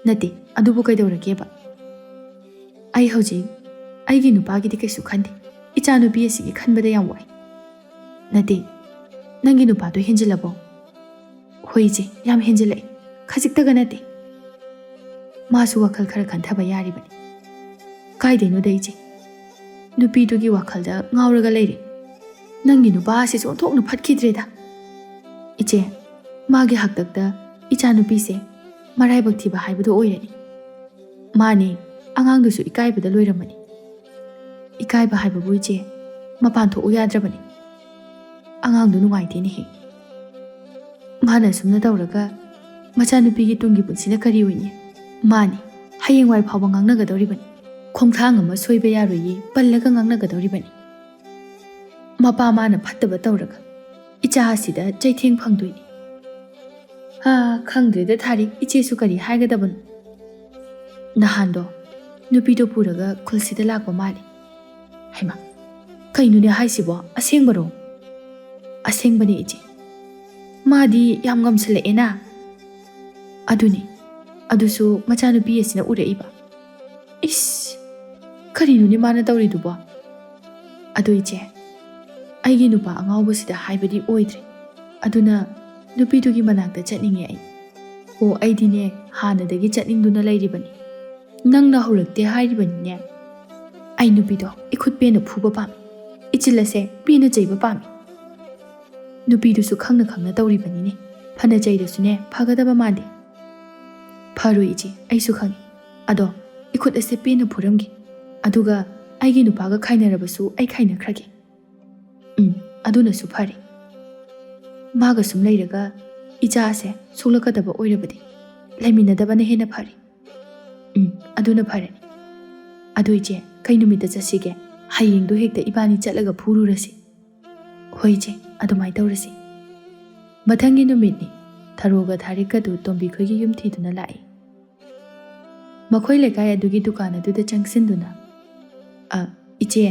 ꯅꯠꯇꯦ ꯑꯗꯨꯕꯨ ꯀꯩꯗꯧꯔꯒꯦꯕ ꯑꯩ ꯍꯧꯖꯤꯛ ꯑꯩꯒꯤ ꯅꯨꯄꯥꯒꯤꯗꯤ ꯀꯩꯁꯨ ꯈꯟꯗꯦ ꯏꯆꯥꯅꯨꯄꯤ ꯑꯁꯤꯒꯤ ꯈꯟꯕꯗ ꯌꯥꯝ ꯋꯥꯏ ꯅꯠꯇꯦ ꯅꯪꯒꯤ ꯅꯨꯄꯥꯗꯣ ꯍꯦꯟꯖꯤꯜꯂꯕꯣ ꯍꯣꯏ ꯏꯆꯦ ꯌꯥꯝ ꯍꯦꯟꯖꯤꯜꯂꯛꯑꯦ ꯈꯖꯤꯛꯇꯒ ꯅꯠꯇꯦ ꯃꯥꯁꯨ ꯋꯥꯈꯜ ꯈꯔ ꯈꯟꯊꯕ ꯌꯥꯔꯤꯕꯅꯤ ꯀꯥꯏꯗꯩꯅꯣꯗ ꯏꯆꯦ ꯅꯨꯄꯤꯗꯨꯒꯤ ꯋꯥꯈꯜꯗ ꯉꯥꯎꯔꯒ ꯂꯩꯔꯦ ꯅꯪꯒꯤ ꯅꯨꯄꯥ ꯑꯁꯤꯁꯨ ꯑꯣꯟꯊꯣꯛꯅ ꯐꯠꯈꯤꯗ꯭ꯔꯦꯗ ꯏꯆꯦ ꯃꯥꯒꯤ ꯍꯥꯛꯇꯛꯇ ꯏꯆꯥꯅꯨꯄꯤꯁꯦ ꯃꯔꯥꯏꯕꯛ ꯊꯤꯕ ꯍꯥꯏꯕꯗꯣ ꯑꯣꯏꯔꯅꯤ ꯃꯥꯅꯦ ꯑꯉꯥꯡꯗꯨꯁꯨ ꯏꯀꯥꯏꯕꯗ ꯂꯣꯏꯔꯝꯃꯅꯤ ꯏꯀꯥꯏꯕ ꯍꯥꯏꯕꯕꯨ ꯏꯆꯦ ꯃꯄꯥꯟ ꯊꯣꯛꯎ ꯌꯥꯗ꯭ꯔꯕꯅꯤ ꯑꯉꯥꯡꯗꯨ ꯅꯨꯡꯉꯥꯏꯇꯦꯅꯦꯍꯦ ꯃꯥꯅ ꯑꯁꯨꯝꯅ ꯇꯧꯔꯒ ꯃꯆꯥꯅꯨꯄꯤꯒꯤ ꯇꯨꯡꯒꯤ ꯄꯨꯟꯁꯤꯅ ꯀꯔꯤ ꯑꯣꯏꯅꯤ ꯃꯥꯅꯤ ꯍꯌꯦꯡꯋꯥꯏ ꯐꯥꯎꯕ ꯉꯥꯡꯅꯒꯗꯧꯔꯤꯕꯅꯤ ꯈꯣꯡꯊꯥꯡ ꯑꯃ ꯁꯣꯏꯕ ꯌꯥꯔꯣꯏꯌꯦ ꯄꯜꯂꯒ ꯉꯥꯡꯅꯒꯗꯧꯔꯤꯕꯅꯤ ꯃꯄꯥ ꯃꯥꯅ ꯐꯠꯇꯕ ꯇꯧꯔꯒ ꯏꯆꯥ ꯑꯁꯤꯗ ꯆꯩꯊꯦꯡ ꯐꯪꯗꯣꯏꯅꯤ ꯈꯪꯗ꯭ꯔꯦꯗ ꯊꯥꯔꯤꯛ ꯏꯆꯦꯁꯨ ꯀꯔꯤ ꯍꯥꯏꯒꯗꯕꯅꯣ ꯅꯍꯥꯟꯗꯣ ꯅꯨꯄꯤꯗꯣ ꯄꯨꯔꯒ ꯈꯨꯜꯁꯤꯗ ꯂꯥꯛꯄ ꯃꯥꯜꯂꯤ ꯍꯩꯃꯥ ꯀꯩꯅꯣꯅꯦ ꯍꯥꯏꯁꯤꯕꯣ ꯑꯁꯦꯡꯕꯔꯣ ꯑꯁꯦꯡꯕꯅꯤ ꯏꯆꯦ ꯃꯥꯗꯤ ꯌꯥꯝ ꯉꯝꯁꯤꯜꯂꯛꯑꯦꯅ ꯑꯗꯨꯅꯤ ꯑꯗꯨꯁꯨ ꯃꯆꯥꯅꯨꯄꯤ ꯑꯁꯤꯅ ꯎꯔꯛꯏꯕ ꯏꯁ ꯀꯔꯤꯅꯣꯅꯦ ꯃꯥꯅ ꯇꯧꯔꯤꯗꯨꯕꯣ ꯑꯗꯨ ꯏꯆꯦ ꯑꯩꯒꯤ ꯅꯨꯄꯥ ꯑꯉꯥꯎꯕꯁꯤꯗ ꯍꯥꯏꯕꯗꯤ ꯑꯣꯏꯗ꯭ꯔꯦ ꯑꯗꯨꯅ ꯅꯨꯄꯤꯗꯨꯒꯤ ꯃꯅꯥꯛꯇ ꯆꯠꯅꯤꯡꯉꯦ ꯑꯩ ꯑꯩꯗꯤꯅꯦ ꯍꯥꯟꯅꯗꯒꯤ ꯆꯠꯅꯤꯡꯗꯨꯅ ꯂꯩꯔꯤꯕꯅꯤ ꯅꯪꯅ ꯍꯧꯔꯛꯇꯦ ꯍꯥꯏꯔꯤꯕꯅꯤꯅꯦ ꯑꯩ ꯅꯨꯄꯤꯗꯣ ꯏꯈꯨꯠ ꯄꯦꯟꯅ ꯐꯨꯕ ꯄꯥꯝꯃꯤ ꯏꯆꯤꯜ ꯑꯁꯦ ꯄꯦꯟꯅ ꯆꯩꯕ ꯄꯥꯝꯃꯤ ꯅꯨꯄꯤꯗꯨꯁꯨ ꯈꯪꯅ ꯈꯪꯅ ꯇꯧꯔꯤꯕꯅꯤꯅꯦ ꯐꯅ ꯆꯩꯔꯁꯨꯅꯦ ꯐꯒꯗꯕ ꯃꯥꯟꯗꯦ ꯐꯔꯣꯏ ꯏꯆꯦ ꯑꯩꯁꯨ ꯈꯪꯉꯤ ꯑꯗꯣ इखुद असे पेन फुरमगी अदुगा आइगी नुपागा खाइनरबसु आई खाइनख्रगे अदुनसु फरे मागा सुम लेरगा इचा से सोलकदबा ओइरबदि लेमिनदबने हेना फरे अदुना फरे अदु इचे कई नुमित चसिगे हयेंदो हेक्ता इबानी चलगा फुरुरसि होय इचे अदुमाय तौरसि मथंगी नुमितनि थरोगा थारिकदु तोंबी खोगी युम थीदुना लाई मखोय लेकाय अदुगी दुकान अदुदा चंगसिनदुना इचे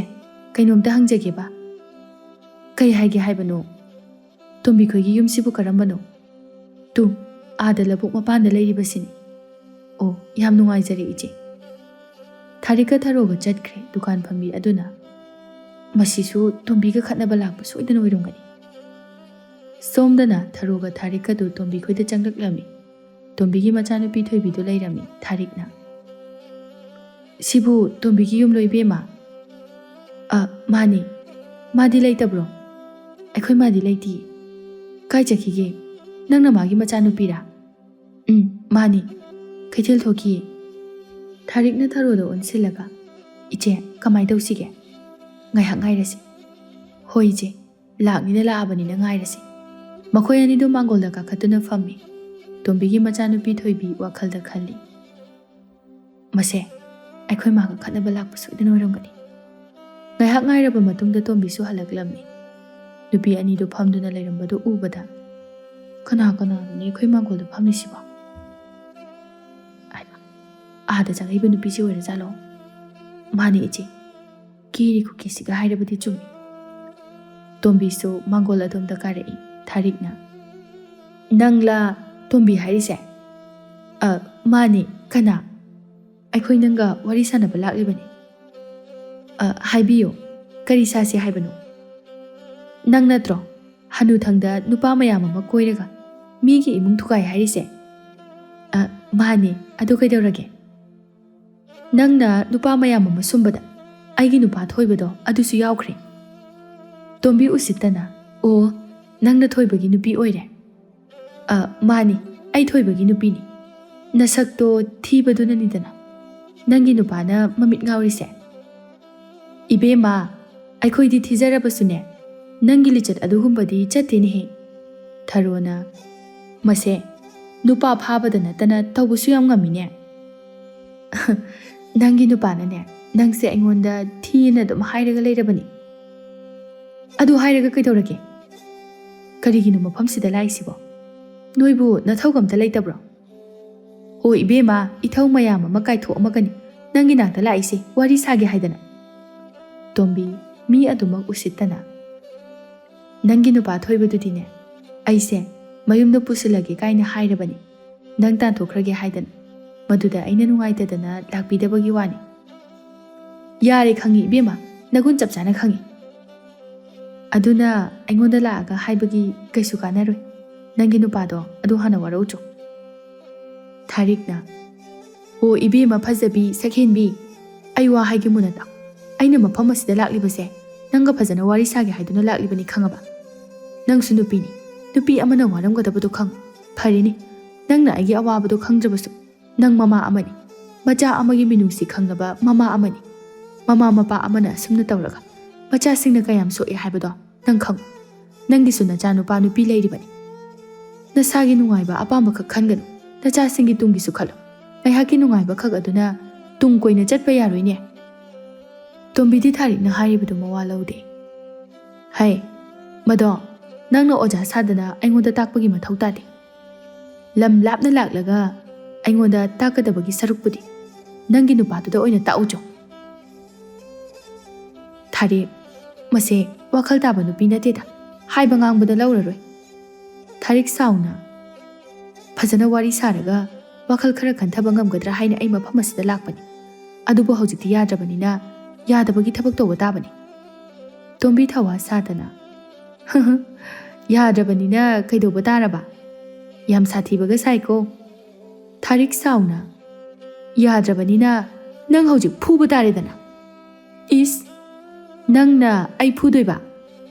कइनोमता हंजगेबा कई हाइगे हाइबनो तोंबी खोगी युमसिबु करमबनो तु आदा लबुक मपान लेरिबसिनि ओ याम नुंगाइजरे इचे थारिका थरोगा चटख्रे दुकान फमी अदुना मसिसु तोंबीगा खतनबा लाकपा सोइदन ओइरमगनि सोमदना थरोगा थारिका दु तोंबी खोइदा चंगलक्लमी तोंबीगी मचानुपी थोइबीदु लेरमी थारिकना सिबु तोंबीगी युम लोइबेमा मानी मादी लेइतब्रो अखोइ मादी लेइती काय चखिगे नंगना मागी मचानुपीरा मानी कैथेल थोकी थारिकना थरोदा ओनसिलगा इचे कमाय तौसिगे ngaihak ngairasi hoi je laknina laabani na ngairasi makhoi ani do mangolda ka khatuna fammi tombigi machanupi thoibi wakhalda khalli ꯃꯁꯦ ꯑꯩꯈꯣꯏ ꯃꯥꯒ ꯈꯠꯅꯕ ꯂꯥꯛꯄ ꯁꯣꯏꯗꯅ ꯑꯣꯏꯔꯝꯒꯅꯤ꯫ ꯉꯥꯏꯍꯥꯛ ꯉꯥꯏꯔꯕ ꯃꯇꯨꯡꯗ ꯇꯣꯝꯕꯤꯁꯨ ꯍꯜꯂꯛꯂꯝꯃꯤ꯫ ꯅꯨꯄꯤ ꯑꯅꯤꯗꯨ ꯐꯝꯗꯨꯅ ꯂꯩꯔꯝꯕꯗꯨ ꯎꯕꯗ ꯀꯅꯥꯅꯣꯅꯦ ꯑꯩꯈꯣꯏ ꯃꯥꯡꯒꯣꯜꯗ ꯐꯝꯂꯤꯁꯤꯕꯣ? ꯑꯥꯗ ꯆꯪꯉꯛꯏꯕ ꯅꯨꯄꯤꯁꯤ ꯑꯣꯏꯔꯖꯥꯠꯂꯣ? ꯃꯥꯅꯦ ꯏꯆꯦ, ꯀꯦꯔꯤ ꯈꯨꯀꯦꯁꯤꯒ ꯍꯥꯏꯔꯕꯗꯤ ꯆꯨꯝꯃꯤ꯫ ꯇꯣꯝꯕꯤꯁꯨ ꯃꯥꯡꯒꯣꯜ ꯑꯗꯣꯝꯗ ꯀꯥꯔꯛꯏ꯫ ꯊꯥꯔꯤꯛꯅ ꯅꯪꯂꯥ ꯇꯣꯝꯕꯤ ꯍꯥꯏꯔꯤꯁꯦ? ꯃꯥꯅꯤ, ꯀꯅꯥ? ꯑꯩꯈꯣꯏ ꯅꯪꯒ ꯋꯥꯔꯤ ꯁꯥꯟꯅꯕ ꯂꯥꯛꯂꯤꯕꯅꯤ꯫ ꯍꯥꯏꯕꯤꯌꯨ, ꯀꯔꯤ ꯁꯥꯁꯤ ꯍꯥꯏꯕꯅꯣ? ꯅꯪ ꯅꯠꯇ꯭ꯔꯣ ꯍꯅꯨꯊꯪꯗ ꯅꯨꯄꯥ ꯃꯌꯥꯝ ꯑꯃ ꯀꯣꯏꯔꯒ ꯃꯤꯒꯤ ꯏꯃꯨꯡ ꯊꯨꯒꯥꯏ ꯍꯥꯏꯔꯤꯁꯦ? ꯃꯥꯅꯤ, ꯑꯗꯨ ꯀꯩꯗꯧꯔꯒꯦ? ꯅꯪꯅ ꯅꯨꯄꯥ ꯃꯌꯥꯝ ꯑꯃ ꯁꯨꯝꯕꯗ ꯑꯩꯒꯤ ꯅꯨꯄꯥ ꯊꯣꯏꯕꯗꯣ ꯑꯗꯨꯁꯨ ꯌꯥꯎꯈ꯭ꯔꯦ꯫ ꯇꯣꯝꯕꯤ ꯎꯁꯤꯠꯇꯅ ꯑꯣ, ꯅꯪꯅ ꯊꯣꯏꯕꯒꯤ ꯅꯨꯄꯤ ꯑꯣꯏꯔꯦ? ꯃꯥꯅꯤ, ꯑꯩ ꯊꯣꯏꯕꯒꯤ ꯅꯨꯄꯤꯅꯤ꯫ ꯅꯁꯛꯇꯣ ꯊꯤꯕꯗꯨꯅꯅꯤꯗꯅ ꯅꯪꯒꯤ ꯅꯨꯄꯥꯅ ꯃꯃꯤꯠ ꯉꯥꯎꯔꯤꯁꯦ꯫ ꯏꯕꯦꯝꯃ, ꯑꯩꯈꯣꯏꯗꯤ ꯊꯤꯖꯔꯕꯁꯨꯅꯦ ꯅꯪꯒꯤ ꯂꯤꯆꯠ ꯑꯗꯨꯒꯨꯝꯕꯗꯤ ꯆꯠꯇꯦꯅꯦꯍꯦ꯫ ꯊꯔꯣꯅ ꯃꯁꯦ ꯅꯨꯄꯥ ꯐꯥꯕꯗ ꯅꯠꯇꯅ ꯇꯧꯕꯁꯨ ꯌꯥꯝ ꯉꯝꯃꯤꯅꯦ꯫ ꯅꯪꯒꯤ ꯅꯨꯄꯥꯅꯅꯦ ꯅꯪꯁꯦ ꯑꯩꯉꯣꯟꯗ ꯊꯤꯅ ꯑꯗꯨꯝ ꯍꯥꯏꯔꯒ ꯂꯩꯔꯕꯅꯤ꯫ ꯑꯗꯨ ꯍꯥꯏꯔꯒ ꯀꯩꯗꯧꯔꯒꯦ? ꯀꯔꯤꯒꯤꯅꯣ ꯃꯐꯝꯁꯤꯗ ꯂꯥꯛꯏꯁꯤꯕꯣ? ꯅꯣꯏꯕꯨ ꯅꯊꯧꯒ ꯑꯝꯇ ꯂꯩꯇꯕ꯭ꯔꯣ? ꯑꯣ ꯏꯕꯦꯝꯃ, ꯏꯊꯧ ꯃꯌꯥꯝ ꯑꯃ ꯀꯥꯏꯊꯣꯛꯑꯝꯃꯒꯅꯤ ꯅꯪꯒꯤ ꯅꯥꯛꯇ ꯂꯥꯛꯏꯁꯦ ꯋꯥꯔꯤ ꯁꯥꯒꯦ ꯍꯥꯏꯗꯅ꯫ ꯇꯣꯝꯕꯤ ꯃꯤ ꯑꯗꯨꯃꯛ ꯎꯁꯤꯠꯇꯅ ꯅꯪꯒꯤ ꯅꯨꯄꯥ ꯊꯣꯏꯕꯗꯨꯗꯤꯅꯦ ꯑꯩꯁꯦ ꯃꯌꯨꯝꯗ ꯄꯨꯁꯤꯜꯂꯒꯦ ꯀꯥꯏꯅ ꯍꯥꯏꯔꯕꯅꯤ ꯅꯪ ꯇꯥꯟꯊꯣꯛꯈ꯭ꯔꯒꯦ ꯍꯥꯏꯗꯅ, ꯃꯗꯨꯗ ꯑꯩꯅ ꯅꯨꯡꯉꯥꯏꯇꯗꯅ ꯂꯥꯛꯄꯤꯗꯕꯒꯤ ꯋꯥꯅꯤ꯫ ꯌꯥꯔꯦ, ꯈꯪꯉꯤ ꯏꯕꯦꯝꯃ, ꯅꯒꯨꯟ ꯆꯞ ꯆꯥꯅ ꯈꯪꯉꯤ꯫ ꯑꯗꯨꯅ ꯑꯩꯉꯣꯟꯗ ꯂꯥꯛꯑꯒ ꯍꯥꯏꯕꯒꯤ ꯀꯩꯁꯨ ꯀꯥꯟꯅꯔꯣꯏ꯫ ꯅꯪꯒꯤ ꯅꯨꯄꯥꯗꯣ ꯑꯗꯨ ꯍꯥꯟꯅ ꯋꯥꯔꯧꯆꯣ꯫ ꯊꯥꯔꯤꯛꯅ ꯑꯣ ꯏꯕꯦꯝꯃ ꯐꯖꯕꯤ, ꯁꯛꯍꯦꯟꯕꯤ, ꯑꯩ ꯋꯥ ꯍꯥꯏꯒꯦ ꯃꯨꯟꯅ ꯇꯥꯎ꯫ ꯑꯩꯅ ꯃꯐꯝ ꯑꯁꯤꯗ ꯂꯥꯛꯂꯤꯕꯁꯦ ꯅꯪꯒ ꯐꯖꯅ ꯋꯥꯔꯤ ꯁꯥꯒꯦ ꯍꯥꯏꯗꯨꯅ ꯂꯥꯛꯂꯤꯕꯅꯤ, ꯈꯪꯉꯕ? ꯅꯪꯁꯨ ꯅꯨꯄꯤꯅꯤ, ꯅꯨꯄꯤ ꯑꯃꯅ ꯋꯥꯔꯝꯒꯗꯕꯗꯣ ꯈꯪꯉꯨ꯫ ꯐꯔꯦꯅꯦ, ꯅꯪꯅ ꯑꯩꯒꯤ ꯑꯋꯥꯕꯗꯣ ꯈꯪꯗ꯭ꯔꯕꯁꯨ ꯅꯪ ꯃꯃꯥ ꯑꯃꯅꯤ, ꯃꯆꯥ ꯑꯃꯒꯤ ꯃꯤꯅꯨꯡꯁꯤ ꯈꯪꯂꯕ ꯃꯃꯥ ꯑꯃꯅꯤ꯫ ꯃꯃꯥ ꯃꯄꯥ ꯑꯃꯅ ꯑꯁꯨꯝꯅ ꯇꯧꯔꯒ ꯃꯆꯥꯁꯤꯡꯅ ꯀꯌꯥꯝ ꯁꯣꯛꯑꯦ ꯍꯥꯏꯕꯗꯣ ꯅꯪ ꯈꯪꯉꯨ꯫ ꯅꯪꯒꯤꯁꯨ ꯅꯆꯥ ꯅꯨꯄꯥ ꯅꯨꯄꯤ ꯂꯩꯔꯤꯕꯅꯤ꯫ ꯅꯁꯥꯒꯤ ꯅꯨꯡꯉꯥꯏꯕ ꯑꯄꯥꯝꯕꯈꯛ ꯈꯟꯒꯅꯨ, ꯅꯆꯥꯁꯤꯡꯒꯤ ꯇꯨꯡꯒꯤꯁꯨ ꯈꯜꯂꯨ꯫ ꯉꯥꯏꯍꯥꯛꯀꯤ ꯅꯨꯡꯉꯥꯏꯕ ꯈꯛ ꯑꯗꯨꯅ ꯇꯨꯡ ꯀꯣꯏꯅ ꯆꯠꯄ ꯌꯥꯔꯣꯏꯅꯦ꯫ ꯇꯣꯝꯕꯤꯗꯤ ꯊꯥꯔꯤꯛꯅ ꯍꯥꯏꯔꯤꯕꯗꯨ ꯃꯋꯥ ꯂꯧꯗꯦ꯫ ꯍꯩ, ꯃꯗꯣ ꯅꯪꯅ ꯑꯣꯖꯥ ꯁꯥꯗꯅ ꯑꯩꯉꯣꯟꯗ ꯇꯥꯛꯄꯒꯤ ꯃꯊꯧ ꯇꯥꯗꯦ꯫ ꯂꯝ ꯂꯥꯞꯅ ꯂꯥꯛꯂꯒ ꯑꯩꯉꯣꯟꯗ ꯇꯥꯛꯀꯗꯕꯒꯤ ꯁꯔꯨꯛꯄꯨꯗꯤ ꯅꯪꯒꯤ ꯅꯨꯄꯥꯗꯨꯗ ꯑꯣꯏꯅ ꯇꯥꯛꯎꯆꯣ꯫ ꯊꯥꯔꯤꯛ, ꯃꯁꯦ ꯋꯥꯈꯜ ꯇꯥꯕ ꯅꯨꯄꯤ ꯅꯠꯇꯦꯗ, ꯍꯥꯏꯕ ꯉꯥꯡꯕꯗ ꯂꯧꯔꯔꯣꯏ꯫ ꯊꯥꯔꯤꯛ ꯁꯥꯎꯅ ꯐꯖꯅ ꯋꯥꯔꯤ ꯁꯥꯔꯒ ꯋꯥꯈꯜ ꯈꯔ ꯈꯟꯊꯕ ꯉꯝꯒꯗ꯭ꯔꯥ ꯍꯥꯏꯅ ꯑꯩ ꯃꯐꯝ ꯑꯁꯤꯗ ꯂꯥꯛꯄꯅꯤ꯫ ꯑꯗꯨꯕꯨ ꯍꯧꯖꯤꯛꯇꯤ ꯌꯥꯗ꯭ꯔꯕꯅꯤꯅ ꯌꯥꯗꯕꯒꯤ ꯊꯕꯛ ꯇꯧꯕ ꯇꯥꯕꯅꯤ꯫ ꯇꯣꯝꯕꯤ ꯊꯋꯥ ꯁꯥꯗꯅ ꯌꯥꯗ꯭ꯔꯕꯅꯤꯅ ꯀꯩꯗꯧꯕ ꯇꯥꯔꯕ? ꯌꯥꯝ ꯁꯥꯊꯤꯕꯒ ꯁꯥꯏꯀꯣ꯫ ꯊꯥꯔꯤꯛ ꯁꯥꯎꯅ ꯌꯥꯗ꯭ꯔꯕꯅꯤꯅ ꯅꯪ ꯍꯧꯖꯤꯛ ꯐꯨꯕ ꯇꯥꯔꯦꯗꯅ꯫ ꯏꯁ, ꯅꯪꯅ ꯑꯩ ꯐꯨꯗꯣꯏꯕ?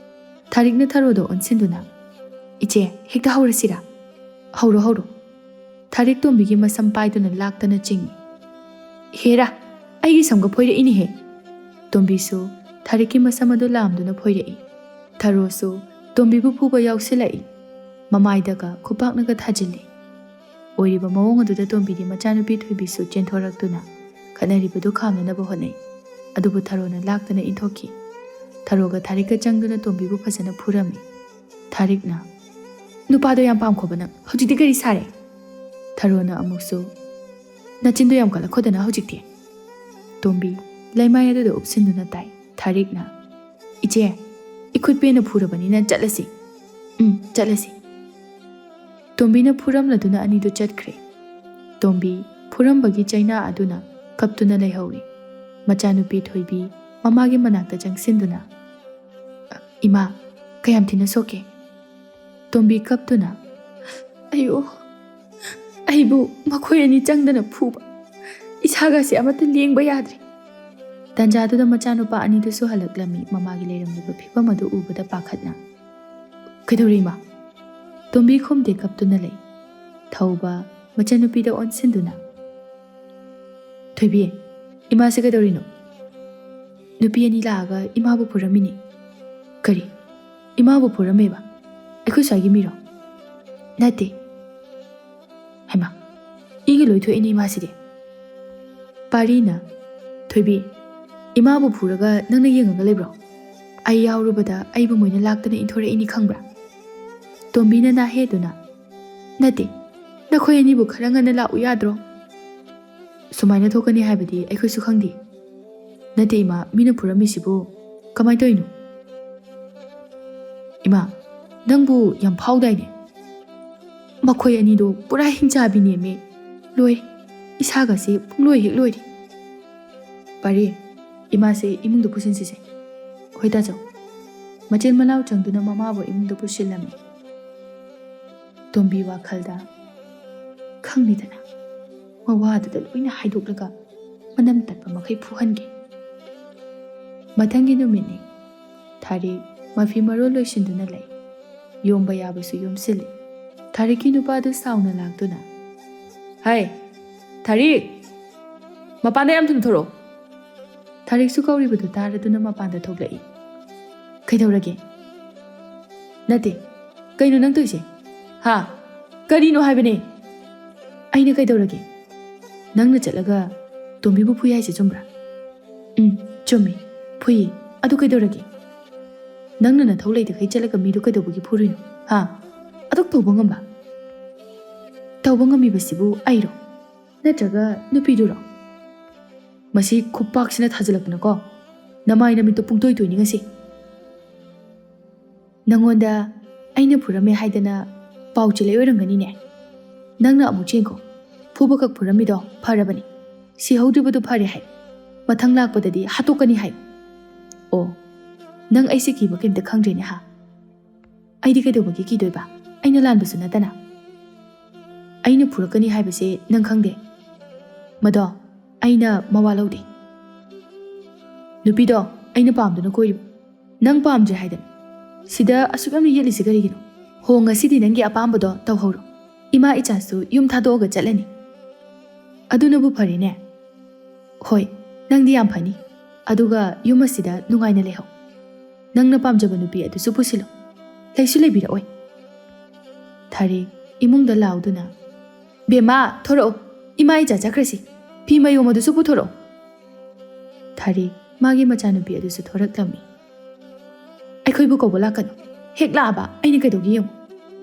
ꯊꯥꯔꯤꯛꯅ ꯊꯔꯣꯗ ꯑꯣꯟꯁꯤꯟꯗꯨꯅ ꯏꯆꯦ, ꯍꯦꯛꯇ ꯍꯧꯔꯁꯤꯔꯥ? ꯍꯧꯔꯣ ꯍꯧꯔꯣ꯫ ꯊꯥꯔꯤꯛ ꯇꯣꯝꯕꯤꯒꯤ ꯃꯁꯝ ꯄꯥꯏꯗꯨꯅ ꯂꯥꯛꯇꯅ ꯆꯤꯡꯏ꯫ ꯍꯦꯔꯥ, ꯑꯩꯒꯤ ꯁꯝꯒ ꯐꯣꯏꯔꯛꯏꯅꯦꯍꯦ꯫ ꯇꯣꯝꯕꯤꯁꯨ ꯊꯥꯔꯤꯛꯀꯤ ꯃꯁꯝ ꯑꯗꯨ ꯂꯥꯝꯗꯨꯅ ꯐꯣꯏꯔꯛꯏ꯫ ꯊꯔꯣꯁꯨ ꯇꯣꯝꯕꯤꯕꯨ ꯐꯨꯕ ꯌꯥꯎꯁꯤꯜꯂꯛꯏ꯫ ꯃꯃꯥꯏꯗꯒ ꯈꯨꯄꯥꯛꯅꯒ ꯊꯥꯖꯤꯜꯂꯤ꯫ ꯑꯣꯏꯔꯤꯕ ꯃꯑꯣꯡ ꯑꯗꯨꯗ ꯇꯣꯝꯕꯤꯒꯤ ꯃꯆꯥꯅꯨꯄꯤ ꯊꯣꯏꯕꯤꯁꯨ ꯆꯦꯟꯊꯣꯔꯛꯇꯨꯅ ꯈꯠꯅꯔꯤꯕꯗꯨ ꯈꯥꯝꯅꯅꯕ ꯍꯣꯠꯅꯩ꯫ ꯑꯗꯨꯕꯨ ꯊꯔꯣꯅ ꯂꯥꯛꯇꯅ ꯏꯟꯊꯣꯛꯈꯤ꯫ ꯊꯔꯣꯒ ꯊꯥꯔꯤꯛꯀ ꯆꯪꯗꯨꯅ ꯇꯣꯝꯕꯤꯕꯨ ꯐꯖꯅ ꯐꯨꯔꯝꯃꯤ꯫ ꯊꯥꯔꯤꯛꯅ ꯅꯨꯄꯥꯗꯣ ꯌꯥꯝ ꯄꯥꯝꯈꯣꯕ ꯅꯪ ꯍꯧꯖꯤꯛꯇꯤ ꯀꯔꯤ ꯁꯥꯔꯦ? ꯊꯔꯣꯅ ꯑꯃꯨꯛꯁꯨ ꯅꯆꯤꯟꯗꯣ ꯌꯥꯝ ꯀꯜꯂꯛꯈꯣꯗꯅ ꯍꯧꯖꯤꯛꯇꯤ꯫ ꯇꯣꯝꯕꯤ ꯂꯩꯃꯥꯏ ꯑꯗꯨꯗ ꯎꯞꯁꯤꯟꯗꯨꯅ ꯇꯥꯏ꯫ ꯊꯥꯔꯤꯛꯅ ꯏꯆꯦ, ꯏꯈꯨꯠ ꯄꯦꯟꯅ ꯐꯨꯔꯕꯅꯤꯅ ꯆꯠꯂꯁꯤ꯫ ꯆꯠꯂꯁꯤ꯫ ꯇꯣꯝꯕꯤꯅ ꯐꯨꯔꯝꯂꯗꯨꯅ ꯑꯅꯤꯗꯨ ꯆꯠꯈ꯭ꯔꯦ꯫ ꯇꯣꯝꯕꯤ ꯐꯨꯔꯝꯕꯒꯤ ꯆꯩꯅꯥ ꯑꯗꯨꯅ ꯀꯞꯇꯨꯅ ꯂꯩꯍꯧꯔꯤ꯫ ꯃꯆꯥꯅꯨꯄꯤ ꯊꯣꯏꯕꯤ ꯃꯃꯥꯒꯤ ꯃꯅꯥꯛꯇ ꯆꯪꯁꯤꯟꯗꯨꯅ ꯏꯃꯥ, ꯀꯌꯥꯝ ꯊꯤꯅ ꯁꯣꯛꯀꯦ? ꯇꯣꯝꯕꯤ ꯀꯞꯇꯨꯅ ꯑꯩꯕꯨ ꯃꯈꯣꯏ ꯑꯅꯤ ꯆꯪꯗꯅ ꯐꯨꯕ, ꯏꯁꯥꯒꯁꯦ ꯑꯃꯠꯇ ꯂꯦꯡꯕ ꯌꯥꯗ꯭ꯔꯦ꯫ ꯇꯟꯖꯥꯗꯨꯗ ꯃꯆꯥꯅꯨꯄꯥ ꯑꯅꯤꯗꯨꯁꯨ ꯍꯜꯂꯛꯂꯝꯃꯤ꯫ ꯃꯃꯥꯒꯤ ꯂꯩꯔꯝꯂꯤꯕ ꯐꯤꯕꯝ ꯑꯗꯨ ꯎꯕꯗ ꯄꯥꯈꯠꯅ ꯀꯩꯗꯧꯔꯦ ꯏꯃꯥ? ꯇꯣꯝꯕꯤ ꯈꯨꯝꯗꯦ, ꯀꯞꯇꯨꯅ ꯂꯩ꯫ ꯊꯧꯕ ꯃꯆꯥꯅꯨꯄꯤꯗ ꯑꯣꯟꯁꯤꯟꯗꯨꯅ ꯊꯣꯏꯕꯤ, ꯏꯃꯥꯁꯦ ꯀꯩꯗꯧꯔꯤꯅꯣ? ꯅꯨꯄꯤ ꯑꯅꯤ ꯂꯥꯛꯑꯒ ꯏꯃꯥꯕꯨ ꯐꯨꯔꯝꯃꯤꯅꯤ꯫ ꯀꯔꯤ? ꯏꯃꯥꯕꯨ ꯐꯨꯔꯝꯃꯦꯕ? ꯑꯩꯈꯣꯏ ꯁ꯭ꯋꯥꯏꯒꯤ ꯃꯤꯔꯣ? ꯅꯠꯇꯦ꯫ ꯍꯩꯃꯥ, ꯏꯒ ꯂꯣꯏ ꯊꯣꯛꯏꯅꯦ ꯏꯃꯥꯁꯤꯗꯤ꯫ ꯄꯥꯔꯤꯅ ꯊꯣꯏꯕꯤ ꯏꯃꯥꯕꯨ ꯐꯨꯔꯒ ꯅꯪꯅ ꯌꯦꯡꯉꯒ ꯂꯩꯕ꯭ꯔꯣ? ꯑꯩ ꯌꯥꯎꯔꯨꯕꯗ ꯑꯩꯕꯨ ꯃꯣꯏꯅ ꯂꯥꯛꯇꯅ ꯏꯟꯊꯣꯔꯛꯏꯅꯤ ꯈꯪꯕ꯭ꯔꯥ? ꯇꯣꯝꯕꯤꯅ ꯅꯥꯍꯦꯗꯨꯅ ꯅꯠꯇꯦ, ꯅꯈꯣꯏ ꯑꯅꯤꯕꯨ ꯈꯔ ꯉꯟꯅ ꯂꯥꯛꯎ ꯌꯥꯗ꯭ꯔꯣ? ꯁꯨꯃꯥꯏꯅ ꯊꯣꯛꯀꯅꯤ ꯍꯥꯏꯕꯗꯤ ꯑꯩꯈꯣꯏꯁꯨ ꯈꯪꯗꯦ. ꯅꯠꯇꯦ ꯏꯃꯥ, ꯃꯤꯅ ꯐꯨꯔꯝꯃꯤꯁꯤꯕꯨ ꯀꯃꯥꯏ ꯇꯧꯔꯤꯅꯣ? ꯏꯃꯥ, ꯅꯪꯕꯨ ꯌꯥꯝ ꯐꯥꯎꯗꯥꯏꯅꯦ? ꯃꯈꯣꯏ ꯑꯅꯤꯗꯣ ꯄꯨꯔꯥ ꯍꯤꯡꯆꯥꯕꯤꯅꯦꯃꯤ. ꯂꯣꯏ, ꯏꯁꯥꯒꯁꯦ ꯄꯨꯡꯂꯣꯏ ꯍꯦꯛ ꯂꯣꯏꯔꯦ. ꯄꯥꯔꯤ, ꯏꯃꯥꯁꯦ ꯏꯃꯨꯡꯗ ꯄꯨꯁꯤꯟꯁꯤꯁꯦ. ꯍꯣꯏ ꯇꯥꯆꯧ. ꯃꯆꯤꯟ ꯃꯅꯥꯎ ꯆꯪꯗꯨꯅ ꯃꯃꯥꯕꯨ ꯏꯃꯨꯡꯗ ꯄꯨꯁꯤꯜꯂꯝꯃꯤ. ꯇꯣꯝꯕꯤ ꯋꯥꯈꯜꯗ ꯈꯪꯅꯤꯗꯅ ꯃꯋꯥꯗꯨꯗ ꯂꯣꯏꯅ ꯍꯥꯏꯗꯣꯛꯂꯒ ꯃꯅꯝ ꯇꯠꯄ ꯃꯈꯩ ꯐꯨꯍꯟꯒꯦ. ꯃꯊꯪꯒꯤ ꯅꯨꯃꯤꯠꯅꯤ. ꯊꯥꯔꯤꯛ ꯃꯐꯤ ꯃꯔꯣꯜ ꯂꯣꯏꯁꯤꯟꯗꯨꯅ ꯂꯩ. ꯌꯣꯝꯕ ꯌꯥꯕꯁꯨ ꯌꯣꯝꯁꯤꯜꯂꯤ. ꯊꯥꯔꯤꯛꯀꯤ ꯅꯨꯄꯥꯗꯨ ꯁꯥꯎꯅ ꯂꯥꯛꯇꯨꯅ ꯍꯥꯏ ꯊꯥꯔꯤꯛ, ꯃꯄꯥꯟꯗ ꯌꯥꯝ ꯊꯨꯅ ꯊꯣꯔꯛꯑꯣ. ꯊꯥꯔꯤꯛꯁꯨ ꯀꯧꯔꯤꯕꯗꯨ ꯇꯥꯔꯗꯨꯅ ꯃꯄꯥꯟꯗ ꯊꯣꯛꯂꯛꯏ. ꯀꯩꯗꯧꯔꯒꯦ? ꯅꯠꯇꯦ, ꯀꯩꯅꯣ ꯅꯪ ꯇꯧꯏꯁꯦ? ꯍꯥ? ꯀꯔꯤꯅꯣ ꯍꯥꯏꯕꯅꯦ? ꯑꯩꯅ ꯀꯩꯗꯧꯔꯒꯦ? ꯅꯪꯅ ꯆꯠꯂꯒ ꯇꯣꯝꯕꯤꯕꯨ ꯐꯨꯏ ꯍꯥꯏꯁꯦ ꯆꯨꯝꯕ꯭ꯔꯥ? ꯆꯨꯝꯃꯤ, ꯐꯨꯏ. ꯑꯗꯨ ꯀꯩꯗꯧꯔꯒꯦ? ꯅꯪꯅ ꯅꯊꯧ ꯂꯩꯇꯈꯩ ꯆꯠꯂꯒ ꯃꯤꯗꯨ ꯀꯩꯗꯧꯕꯒꯤ ꯐꯨꯔꯨꯏꯅꯣ? ꯍꯥ? ꯑꯗꯨꯛ ꯇꯧꯕ ꯉꯝꯕ? ꯇꯧꯕ ꯉꯝꯃꯤꯕꯁꯤꯕꯨ ꯑꯩꯔꯣ? ꯅꯠꯇ꯭ꯔꯒ ꯅꯨꯄꯤꯗꯨꯔꯣ? ꯃꯁꯤ ꯈꯨꯄꯥꯛꯁꯤꯅ ꯊꯥꯖꯤꯜꯂꯛꯇꯅꯀꯣ. ꯅꯃꯥꯏ ꯅꯃꯤꯠꯇꯣ ꯄꯨꯡꯇꯣꯏ ꯇꯣꯏꯅꯤ ꯉꯁꯤ. ꯅꯪꯉꯣꯟꯗ ꯑꯩꯅ ꯐꯨꯔꯝꯃꯦ ꯍꯥꯏꯗꯅ ꯄꯥꯎ ꯆꯦꯜꯂꯛꯏ ꯑꯣꯏꯔꯝꯒꯅꯤꯅꯦ. ꯅꯪꯅ ꯑꯃꯨꯛ ꯆꯦꯟꯈꯣ. ꯐꯨꯕꯈꯛ ꯐꯨꯔꯝꯃꯤꯗꯣ ꯐꯔꯕꯅꯤ. ꯁꯤꯍꯧꯗ꯭ꯔꯤꯕꯗꯨ ꯐꯔꯦ ꯍꯥꯏ. ꯃꯊꯪ ꯂꯥꯛꯄꯗꯗꯤ ꯍꯥꯠꯇꯣꯛꯀꯅꯤ ꯍꯥꯏ. ꯑꯣ, ꯅꯪ ꯑꯩꯁꯦ ꯀꯤꯕ ꯀꯩꯝꯇ ꯈꯪꯗ꯭ꯔꯦꯅꯦ ꯍꯥ? ꯑꯩꯗꯤ ꯀꯩꯗꯧꯕꯒꯤ ꯀꯤꯗꯣꯏꯕ? ꯑꯩꯅ ꯂꯥꯟꯕꯁꯨ ꯅꯠꯇꯅ. ꯑꯩꯅ ꯐꯨꯔꯛꯀꯅꯤ ꯍꯥꯏꯕꯁꯦ ꯅꯪ ꯈꯪꯗꯦ. ꯃꯗꯣ ꯑꯩꯅ ꯃꯋꯥ ꯂꯧꯗꯦ. ꯅꯨꯄꯤꯗꯣ ꯑꯩꯅ ꯄꯥꯝꯗꯨꯅ ꯀꯣꯏꯔꯤꯕ. ꯅꯪ ꯄꯥꯝꯗ꯭ꯔꯦ ꯍꯥꯏꯗꯅ ꯁꯤꯗ ꯑꯁꯨꯛ ꯌꯥꯝꯅ ꯌꯦꯠꯂꯤꯁꯤ ꯀꯔꯤꯒꯤꯅꯣ? ꯍꯣ, ꯉꯁꯤꯗꯤ ꯅꯪꯒꯤ ꯑꯄꯥꯝꯕꯗꯣ ꯇꯧꯍꯧꯔꯣ. ꯏꯃꯥ ꯏꯆꯥꯁꯨ ꯌꯨꯝ ꯊꯥꯗꯣꯛꯑꯒ ꯆꯠꯂꯅꯤ. ꯑꯗꯨꯅꯕꯨ ꯐꯔꯦꯅꯦ. ꯍꯣꯏ, ꯅꯪꯗꯤ ꯌꯥꯝ ꯐꯅꯤ. ꯑꯗꯨꯒ ꯌꯨꯝ ꯑꯁꯤꯗ ꯅꯨꯡꯉꯥꯏꯅ ꯂꯩꯍꯧ. ꯅꯪꯅ ꯄꯥꯝꯖꯕ ꯅꯨꯄꯤ ꯑꯗꯨꯁꯨ ꯄꯨꯁꯤꯜꯂꯨ. ꯂꯩꯁꯨ ꯂꯩꯕꯤꯔꯛꯑꯣꯏ. ꯊꯥꯔꯤꯛ ꯏꯃꯨꯡꯗ ꯂꯥꯎꯗꯨꯅ ꯕꯦꯝꯃꯥ ꯊꯣꯔꯛꯑꯣ, ꯏꯃꯥ ꯏꯆꯥ ꯆꯠꯈ꯭ꯔꯁꯤ. ꯐꯤ ꯃꯌꯣꯝ ꯑꯗꯨꯁꯨ ꯄꯨꯊꯣꯔꯛꯑꯣ. ꯊꯥꯔꯤꯛ ꯃꯥꯒꯤ ꯃꯆꯥꯅꯨꯄꯤ ꯑꯗꯨꯁꯨ ꯊꯣꯔꯛꯂꯝꯃꯤ. ꯑꯩꯈꯣꯏꯕꯨ ꯀꯧꯕ ꯂꯥꯛꯀꯅꯨ. ꯍꯦꯛ ꯂꯥꯛꯑꯕ ꯑꯩꯅ ꯀꯩꯗꯧꯒꯦ ꯌꯦꯡꯉꯨ.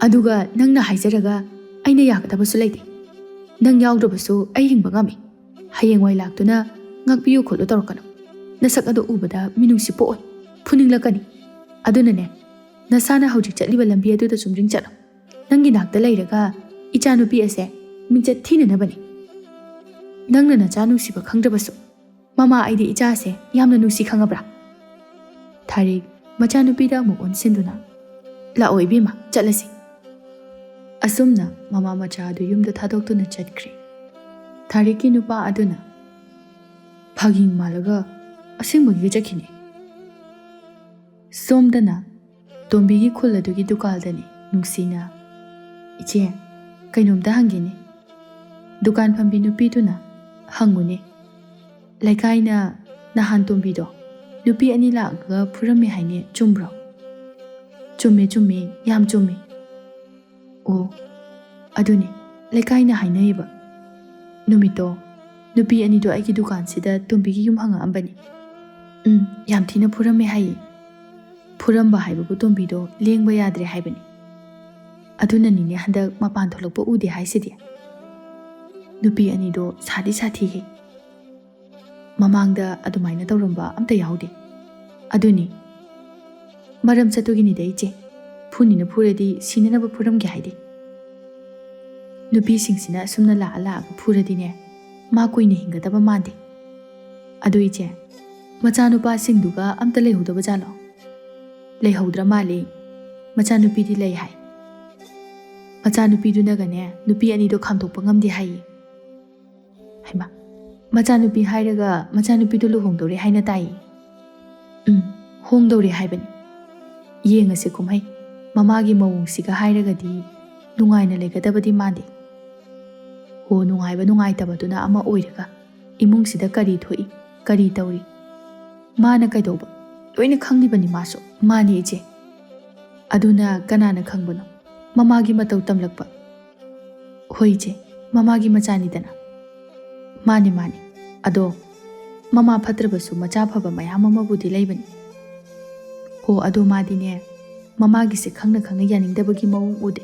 ꯑꯗꯨꯒ ꯅꯪꯅ ꯍꯥꯏꯖꯔꯒ ꯑꯩꯅ ꯌꯥꯒꯗꯕꯁꯨ ꯂꯩꯇꯦ. ꯅꯪ ꯌꯥꯎꯗ꯭ꯔꯕꯁꯨ ꯑꯩ ꯍꯤꯡꯕ ꯉꯝꯃꯤ. ꯍꯌꯦꯡꯋꯥꯏ ꯂꯥꯛꯇꯨꯅ ꯉꯥꯛꯄꯤꯌꯨ ꯈꯣꯠꯂꯨ ꯇꯧꯔꯛꯀꯅꯨ. ꯅꯁꯛ ꯑꯗꯨ ꯎꯕꯗ ꯃꯤꯅꯨꯡꯁꯤ ꯄꯣꯛꯑꯣꯏ. ꯐꯨꯅꯤꯡꯂꯛꯀꯅꯤ. ꯑꯗꯨꯅꯅꯦ, ꯅꯁꯥꯅ ꯍꯧꯖꯤꯛ ꯆꯠꯂꯤꯕ ꯂꯝꯕꯤ ꯑꯗꯨꯗ ꯆꯨꯝꯗ꯭ꯔꯤꯡ ꯆꯠꯂꯣ. ꯅꯪꯒꯤ ꯅꯥꯛꯇ ꯂꯩꯔꯒ ꯏꯆꯥꯅꯨꯄꯤ ꯑꯁꯦ ꯃꯤꯡꯆꯠ ꯊꯤꯅꯅꯕꯅꯤ. ꯅꯪꯅ ꯅꯆꯥ ꯅꯨꯡꯁꯤꯕ ꯈꯪꯗ꯭ꯔꯕꯁꯨ ꯃꯃꯥ ꯑꯩꯗꯤ ꯏꯆꯥꯁꯦ ꯌꯥꯝꯅ ꯅꯨꯡꯁꯤ ꯈꯪꯉꯕ꯭ꯔꯥ? ꯊꯥꯔꯤꯛ ꯃꯆꯥꯅꯨꯄꯤꯗ ꯑꯃꯨꯛ ꯑꯣꯟꯁꯤꯟꯗꯨꯅ ꯂꯥꯛꯑꯣ ꯏꯕꯦꯝꯃ, ꯆꯠꯂꯁꯤ. ꯑꯁꯨꯝꯅ ꯃꯃꯥ ꯃꯆꯥ ꯑꯗꯨ ꯌꯨꯝꯗ ꯊꯥꯗꯣꯛꯇꯨꯅ ꯆꯠꯈ꯭ꯔꯦ. ꯊꯥꯔꯤꯛꯀꯤ ꯅꯨꯄꯥ ꯑꯗꯨꯅ ꯐꯥꯒꯤ ꯃꯥꯜꯂꯒ ꯑꯁꯦꯡꯕꯒꯤ ꯆꯠꯈꯤꯅꯦ. ꯁꯣꯝꯗꯅ ꯇꯣꯝꯕꯤꯒꯤ ꯈꯨꯜ ꯑꯗꯨꯒꯤ ꯗꯨꯀꯥꯟꯗꯅꯤ ꯅꯨꯡꯁꯤꯅ ꯏꯆꯦ, ꯀꯩꯅꯣꯝꯇ ꯍꯪꯒꯦꯅꯦ. ꯗꯨꯀꯥꯟ ꯐꯝꯕꯤ ꯅꯨꯄꯤꯗꯨꯅ ꯍꯪꯉꯨꯅꯦ. ꯂꯩꯀꯥꯏꯅ ꯅꯍꯥꯟ ꯇꯣꯝꯕꯤꯗꯣ ꯅꯨꯄꯤ ꯑꯅꯤ ꯂꯥꯛꯑꯒ ꯐꯨꯔꯝꯃꯦ ꯍꯥꯏꯅꯦ, ꯆꯨꯝꯕ꯭ꯔꯣ? ꯆꯨꯝꯃꯦ ꯆꯨꯝꯃꯦ, ꯌꯥꯝ ꯆꯨꯝꯃꯦ. ꯑꯣ, ꯑꯗꯨꯅꯦ ꯂꯩꯀꯥꯏꯅ ꯍꯥꯏꯅꯩꯌꯦꯕ. ꯅꯨꯃꯤꯠꯇꯣ ꯅꯨꯄꯤ ꯑꯅꯤꯗꯣ ꯑꯩꯒꯤ ꯗꯨꯀꯥꯟꯁꯤꯗ ꯇꯣꯝꯕꯤꯒꯤ ꯌꯨꯝ ꯍꯪꯉꯛꯑꯝꯕꯅꯤ. ꯌꯥꯝ ꯊꯤꯅ ꯐꯨꯔꯝꯃꯦ ꯍꯥꯏꯌꯦ. ꯐꯨꯔꯝꯕ ꯍꯥꯏꯕꯕꯨ ꯇꯣꯝꯕꯤꯗꯣ ꯂꯦꯡꯕ ꯌꯥꯗ꯭ꯔꯦ ꯍꯥꯏꯕꯅꯤ. ꯑꯗꯨꯅꯅꯤꯅꯦ ꯍꯟꯗꯛ ꯃꯄꯥꯟ ꯊꯣꯛꯂꯛꯄ ꯎꯗꯦ ꯍꯥꯏꯁꯤꯗꯤ. ꯅꯨꯄꯤ ꯑꯅꯤꯗꯣ ꯁꯥꯊꯤ ꯁꯥꯊꯤꯍꯦ. ꯃꯃꯥꯡꯗ ꯑꯗꯨꯃꯥꯏꯅ ꯇꯧꯔꯝꯕ ꯑꯝꯇ ꯌꯥꯎꯗꯦ. ꯑꯗꯨꯅꯤ ꯃꯔꯝ ꯆꯠꯇꯨꯒꯤꯅꯤꯗ ꯏꯆꯦ. ꯐꯨꯅꯤꯅ ꯐꯨꯔꯗꯤ ꯁꯤꯅꯅꯕ ꯐꯨꯔꯝꯒꯦ ꯍꯥꯏꯗꯦ. ꯅꯨꯄꯤꯁꯤꯡꯁꯤꯅ ꯑꯁꯨꯝꯅ ꯂꯥꯛꯑ ꯂꯥꯛꯑꯒ ꯐꯨꯔꯗꯤꯅꯦ, ꯃꯥ ꯀꯨꯏꯅ ꯍꯤꯡꯒꯗꯕ ꯃꯥꯟꯗꯦ. ꯑꯗꯨ ꯏꯆꯦ, ꯃꯆꯥꯅꯨꯄꯥꯁꯤꯡꯗꯨꯒ ꯑꯝꯇ ꯂꯩꯍꯧꯗꯕ ꯖꯥꯠꯂꯣ? ꯂꯩꯍꯧꯗ꯭ꯔ ꯃꯥꯜꯂꯤ. ꯃꯆꯥꯅꯨꯄꯤꯗꯤ ꯂꯩ ꯍꯥꯏ. ꯃꯆꯥꯅꯨꯄꯤꯗꯨꯅꯒꯅꯦ ꯅꯨꯄꯤ ꯑꯅꯤꯗꯣ ꯈꯥꯝꯗꯣꯛꯄ ꯉꯝꯗꯦ ꯍꯥꯏꯌꯦ. ꯍꯩꯃꯥ, ꯃꯆꯥꯅꯨꯄꯤ ꯍꯥꯏꯔꯒ ꯃꯆꯥꯅꯨꯄꯤꯗꯨ ꯂꯨꯍꯣꯡꯗꯧꯔꯦ ꯍꯥꯏꯅ ꯇꯥꯏꯌꯦ. ꯍꯣꯡꯗꯧꯔꯦ ꯍꯥꯏꯕꯅꯤ. ꯌꯦꯡꯉꯁꯤ ꯀꯨꯝꯍꯩ. ꯃꯃꯥꯒꯤ ꯃꯑꯣꯡꯁꯤꯒ ꯍꯥꯏꯔꯒꯗꯤ ꯅꯨꯡꯉꯥꯏꯅ ꯂꯩꯒꯗꯕꯗꯤ ꯃꯥꯟꯗꯦ. ꯍꯣ, ꯅꯨꯡꯉꯥꯏꯕ ꯅꯨꯡꯉꯥꯏꯇꯕꯗꯨꯅ ꯑꯃ ꯑꯣꯏꯔꯒ ꯏꯃꯨꯡꯁꯤꯗ ꯀꯔꯤ ꯊꯣꯛꯏ, ꯀꯔꯤ ꯇꯧꯔꯤ, ꯃꯥꯅ ꯀꯩꯗꯧꯕ ꯂꯣꯏꯅ ꯈꯪꯂꯤꯕꯅꯤ ꯃꯥꯁꯨ. ꯃꯥꯅꯤ ꯏꯆꯦ. ꯑꯗꯨꯅ ꯀꯅꯥꯅ ꯈꯪꯕꯅꯣ ꯃꯃꯥꯒꯤ ꯃꯇꯧ ꯇꯝꯂꯛꯄ. ꯍꯣꯏ ꯏꯆꯦ, ꯃꯃꯥꯒꯤ ꯃꯆꯥꯅꯤꯗꯅ. ꯃꯥꯅꯤ ꯃꯥꯅꯤ. ꯑꯗꯣ ꯃꯃꯥ ꯐꯠꯇ꯭ꯔꯕꯁꯨ ꯃꯆꯥ ꯐꯕ ꯃꯌꯥꯝ ꯑꯃꯕꯨꯗꯤ ꯂꯩꯕꯅꯤ꯫ ꯍꯣ ꯑꯗꯣ ꯃꯥꯗꯤꯅꯦ ꯃꯃꯥꯒꯤꯁꯦ ꯈꯪꯅ ꯈꯪꯅ ꯌꯥꯅꯤꯡꯗꯕꯒꯤ ꯃꯑꯣꯡ ꯎꯗꯦ,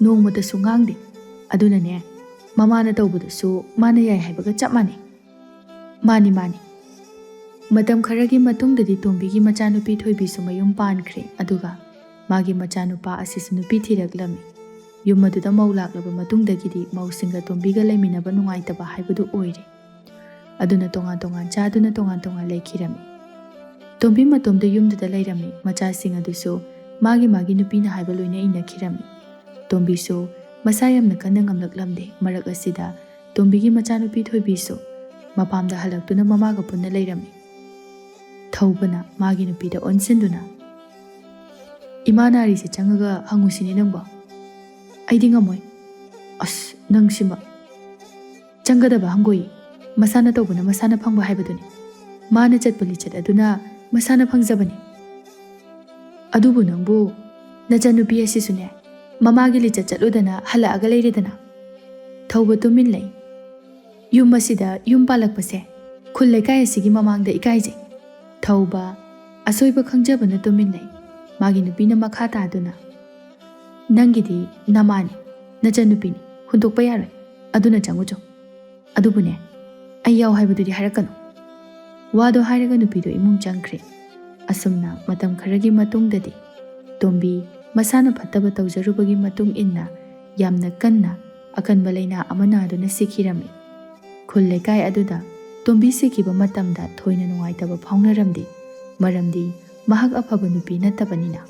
ꯅꯣꯡꯃꯇꯁꯨ ꯉꯥꯡꯗꯦ, ꯑꯗꯨꯅꯅꯦ ꯃꯃꯥꯅ ꯇꯧꯕꯗꯁꯨ ꯃꯥꯅ ꯌꯥꯏ ꯍꯥꯏꯕꯒ ꯆꯞ ꯃꯥꯟꯅꯩ꯫ ꯃꯥꯅꯤ ꯃꯥꯅꯤ꯫ ꯃꯇꯝ ꯈꯔꯒꯤ ꯃꯇꯨꯡꯗꯗꯤ ꯇꯣꯝꯕꯤꯒꯤ ꯃꯆꯥꯅꯨꯄꯤ ꯊꯣꯏꯕꯤꯁꯨ ꯃꯌꯨꯝ ꯄꯥꯟꯈ꯭ꯔꯦ, ꯑꯗꯨꯒ ꯃꯥꯒꯤ ꯃꯆꯥꯅꯨꯄꯥ ꯑꯁꯤꯁꯨ ꯅꯨꯄꯤ ꯊꯤꯔꯛꯂꯝꯃꯤ꯫ ꯌꯨꯝ ꯑꯗꯨꯗ ꯃꯧ ꯂꯥꯛꯂꯕ ꯃꯇꯨꯡꯗꯒꯤꯗꯤ ꯃꯧꯁꯤꯡꯒ ꯇꯣꯝꯕꯤꯒ ꯂꯩꯃꯤꯟꯅꯕ ꯅꯨꯡꯉꯥꯏꯇꯕ ꯍꯥꯏꯕꯗꯨ ꯑꯣꯏꯔꯦ, ꯑꯗꯨꯅ ꯇꯣꯉꯥꯟ ꯇꯣꯉꯥꯟ ꯆꯥꯗꯨꯅ ꯇꯣꯉꯥꯟ ꯇꯣꯉꯥꯟ ꯂꯩꯈꯤꯔꯝꯃꯤ꯫ ꯇꯣꯝꯕꯤ ꯃꯇꯣꯝꯗ ꯌꯨꯝꯗꯨꯗ ꯂꯩꯔꯝꯃꯤ, ꯃꯆꯥꯁꯤꯡ ꯑꯗꯨꯁꯨ ꯃꯥꯒꯤ ꯅꯨꯄꯤꯅ ꯍꯥꯏꯕ ꯂꯣꯏꯅ ꯏꯟꯅꯈꯤꯔꯝꯃꯤ꯫ ꯇꯣꯝꯕꯤꯁꯨ ꯃꯁꯥ ꯌꯥꯝꯅ ꯀꯟꯅ ꯉꯝꯂꯛꯂꯝꯗꯦ꯫ ꯃꯔꯛ ꯑꯁꯤꯗ ꯇꯣꯝꯕꯤꯒꯤ ꯃꯆꯥꯅꯨꯄꯤ ꯊꯣꯏꯕꯤꯁꯨ ꯃꯄꯥꯝꯗ ꯍꯜꯂꯛꯇꯨꯅ ꯃꯃꯥꯒ ꯄꯨꯟꯅ ꯂꯩꯔꯝꯃꯤ꯫ ꯊꯧꯕꯅ ꯃꯥꯒꯤ ꯅꯨꯄꯤꯗ ꯑꯣꯟꯁꯤꯟꯗꯨꯅ, "ꯏꯃꯥ ꯅꯥꯔꯤꯁꯦ ꯆꯪꯉꯒ ꯍꯪꯉꯨꯁꯤꯅꯦ ꯅꯪꯕꯣ?" "ꯑꯩꯗꯤ ꯉꯝꯃꯣꯏ." "ꯑꯁ ꯅꯪꯁꯤꯃ." "ꯆꯪꯒꯗꯕ ꯍꯪꯒꯣꯏꯌꯦ, ꯃꯁꯥꯅ ꯇꯧꯕꯅ ꯃꯁꯥꯅ ꯐꯪꯕ ꯍꯥꯏꯕꯗꯨꯅꯤ, ꯃꯥꯅ ꯆꯠꯄ ꯂꯤꯆꯠ ꯑꯗꯨꯅ ꯃꯁꯥꯅ ꯐꯪꯖꯕꯅꯤ." "ꯑꯗꯨꯕꯨ ꯅꯪꯕꯨ ꯅꯆꯟꯅꯨꯄꯤ ꯑꯁꯤꯁꯨꯅꯦ ꯃꯃꯥꯒꯤ ꯂꯤꯆꯠ ꯆꯠꯂꯨꯗꯅ ꯍꯜꯂꯛꯑꯒ ꯂꯩꯔꯦꯗꯅ." ꯊꯧꯕ ꯇꯨꯃꯤꯟ ꯂꯩ꯫ "ꯌꯨꯝ ꯑꯁꯤꯗ ꯌꯨꯝ ꯄꯥꯜꯂꯛꯄꯁꯦ ꯈꯨꯜ ꯂꯩꯀꯥꯏ ꯑꯁꯤꯒꯤ ꯃꯃꯥꯡꯗ ꯏꯀꯥꯏꯖꯩ." ꯊꯧꯕ ꯑꯁꯣꯏꯕ ꯈꯪꯖꯕꯅ ꯇꯨꯃꯤꯟ ꯂꯩ꯫ ꯃꯥꯒꯤ ꯅꯨꯄꯤꯅ ꯃꯈꯥ ꯇꯥꯗꯨꯅ, "ꯅꯪꯒꯤꯗꯤ ꯅꯃꯥꯅꯤ, ꯅꯆꯟꯅꯨꯄꯤꯅꯤ, ꯍꯨꯟꯗꯣꯛꯄ ꯌꯥꯔꯣꯏ, ꯑꯗꯨꯅ ꯆꯪꯉꯨꯆꯣ. ꯑꯗꯨꯕꯨꯅꯦ ꯑꯩ ꯌꯥꯎ ꯍꯥꯏꯕꯗꯨꯗꯤ ꯍꯥꯏꯔꯛꯀꯅꯨ." ꯋꯥꯗꯣ ꯍꯥꯏꯔꯒ ꯅꯨꯄꯤꯗꯣ ꯏꯃꯨꯡ ꯆꯪꯈ꯭ꯔꯦ꯫ ꯑꯁꯨꯝꯅ ꯃꯇꯝ ꯈꯔꯒꯤ ꯃꯇꯨꯡꯗꯗꯤ ꯇꯣꯝꯕꯤ ꯃꯁꯥꯅ ꯐꯠꯇꯕ ꯇꯧꯖꯔꯨꯕꯒꯤ ꯃꯇꯨꯡ ꯏꯟꯅ ꯌꯥꯝꯅ ꯀꯟꯅ ꯑꯀꯟꯕ ꯂꯩꯅꯥ ꯑꯃ ꯅꯥꯗꯨꯅ ꯁꯤꯈꯤꯔꯝꯃꯤ꯫ ꯈꯨꯜ ꯂꯩꯀꯥꯏ ꯑꯗꯨꯗ ꯇꯣꯝꯕꯤ ꯁꯤꯈꯤꯕ ꯃꯇꯝꯗ ꯊꯣꯏꯅ ꯅꯨꯡꯉꯥꯏꯇꯕ ꯐꯥꯎꯅꯔꯝꯗꯦ, ꯃꯔꯝꯗꯤ ꯃꯍꯥꯛ ꯑꯐꯕ ꯅꯨꯄꯤ ꯅꯠꯇꯕꯅꯤꯅ꯫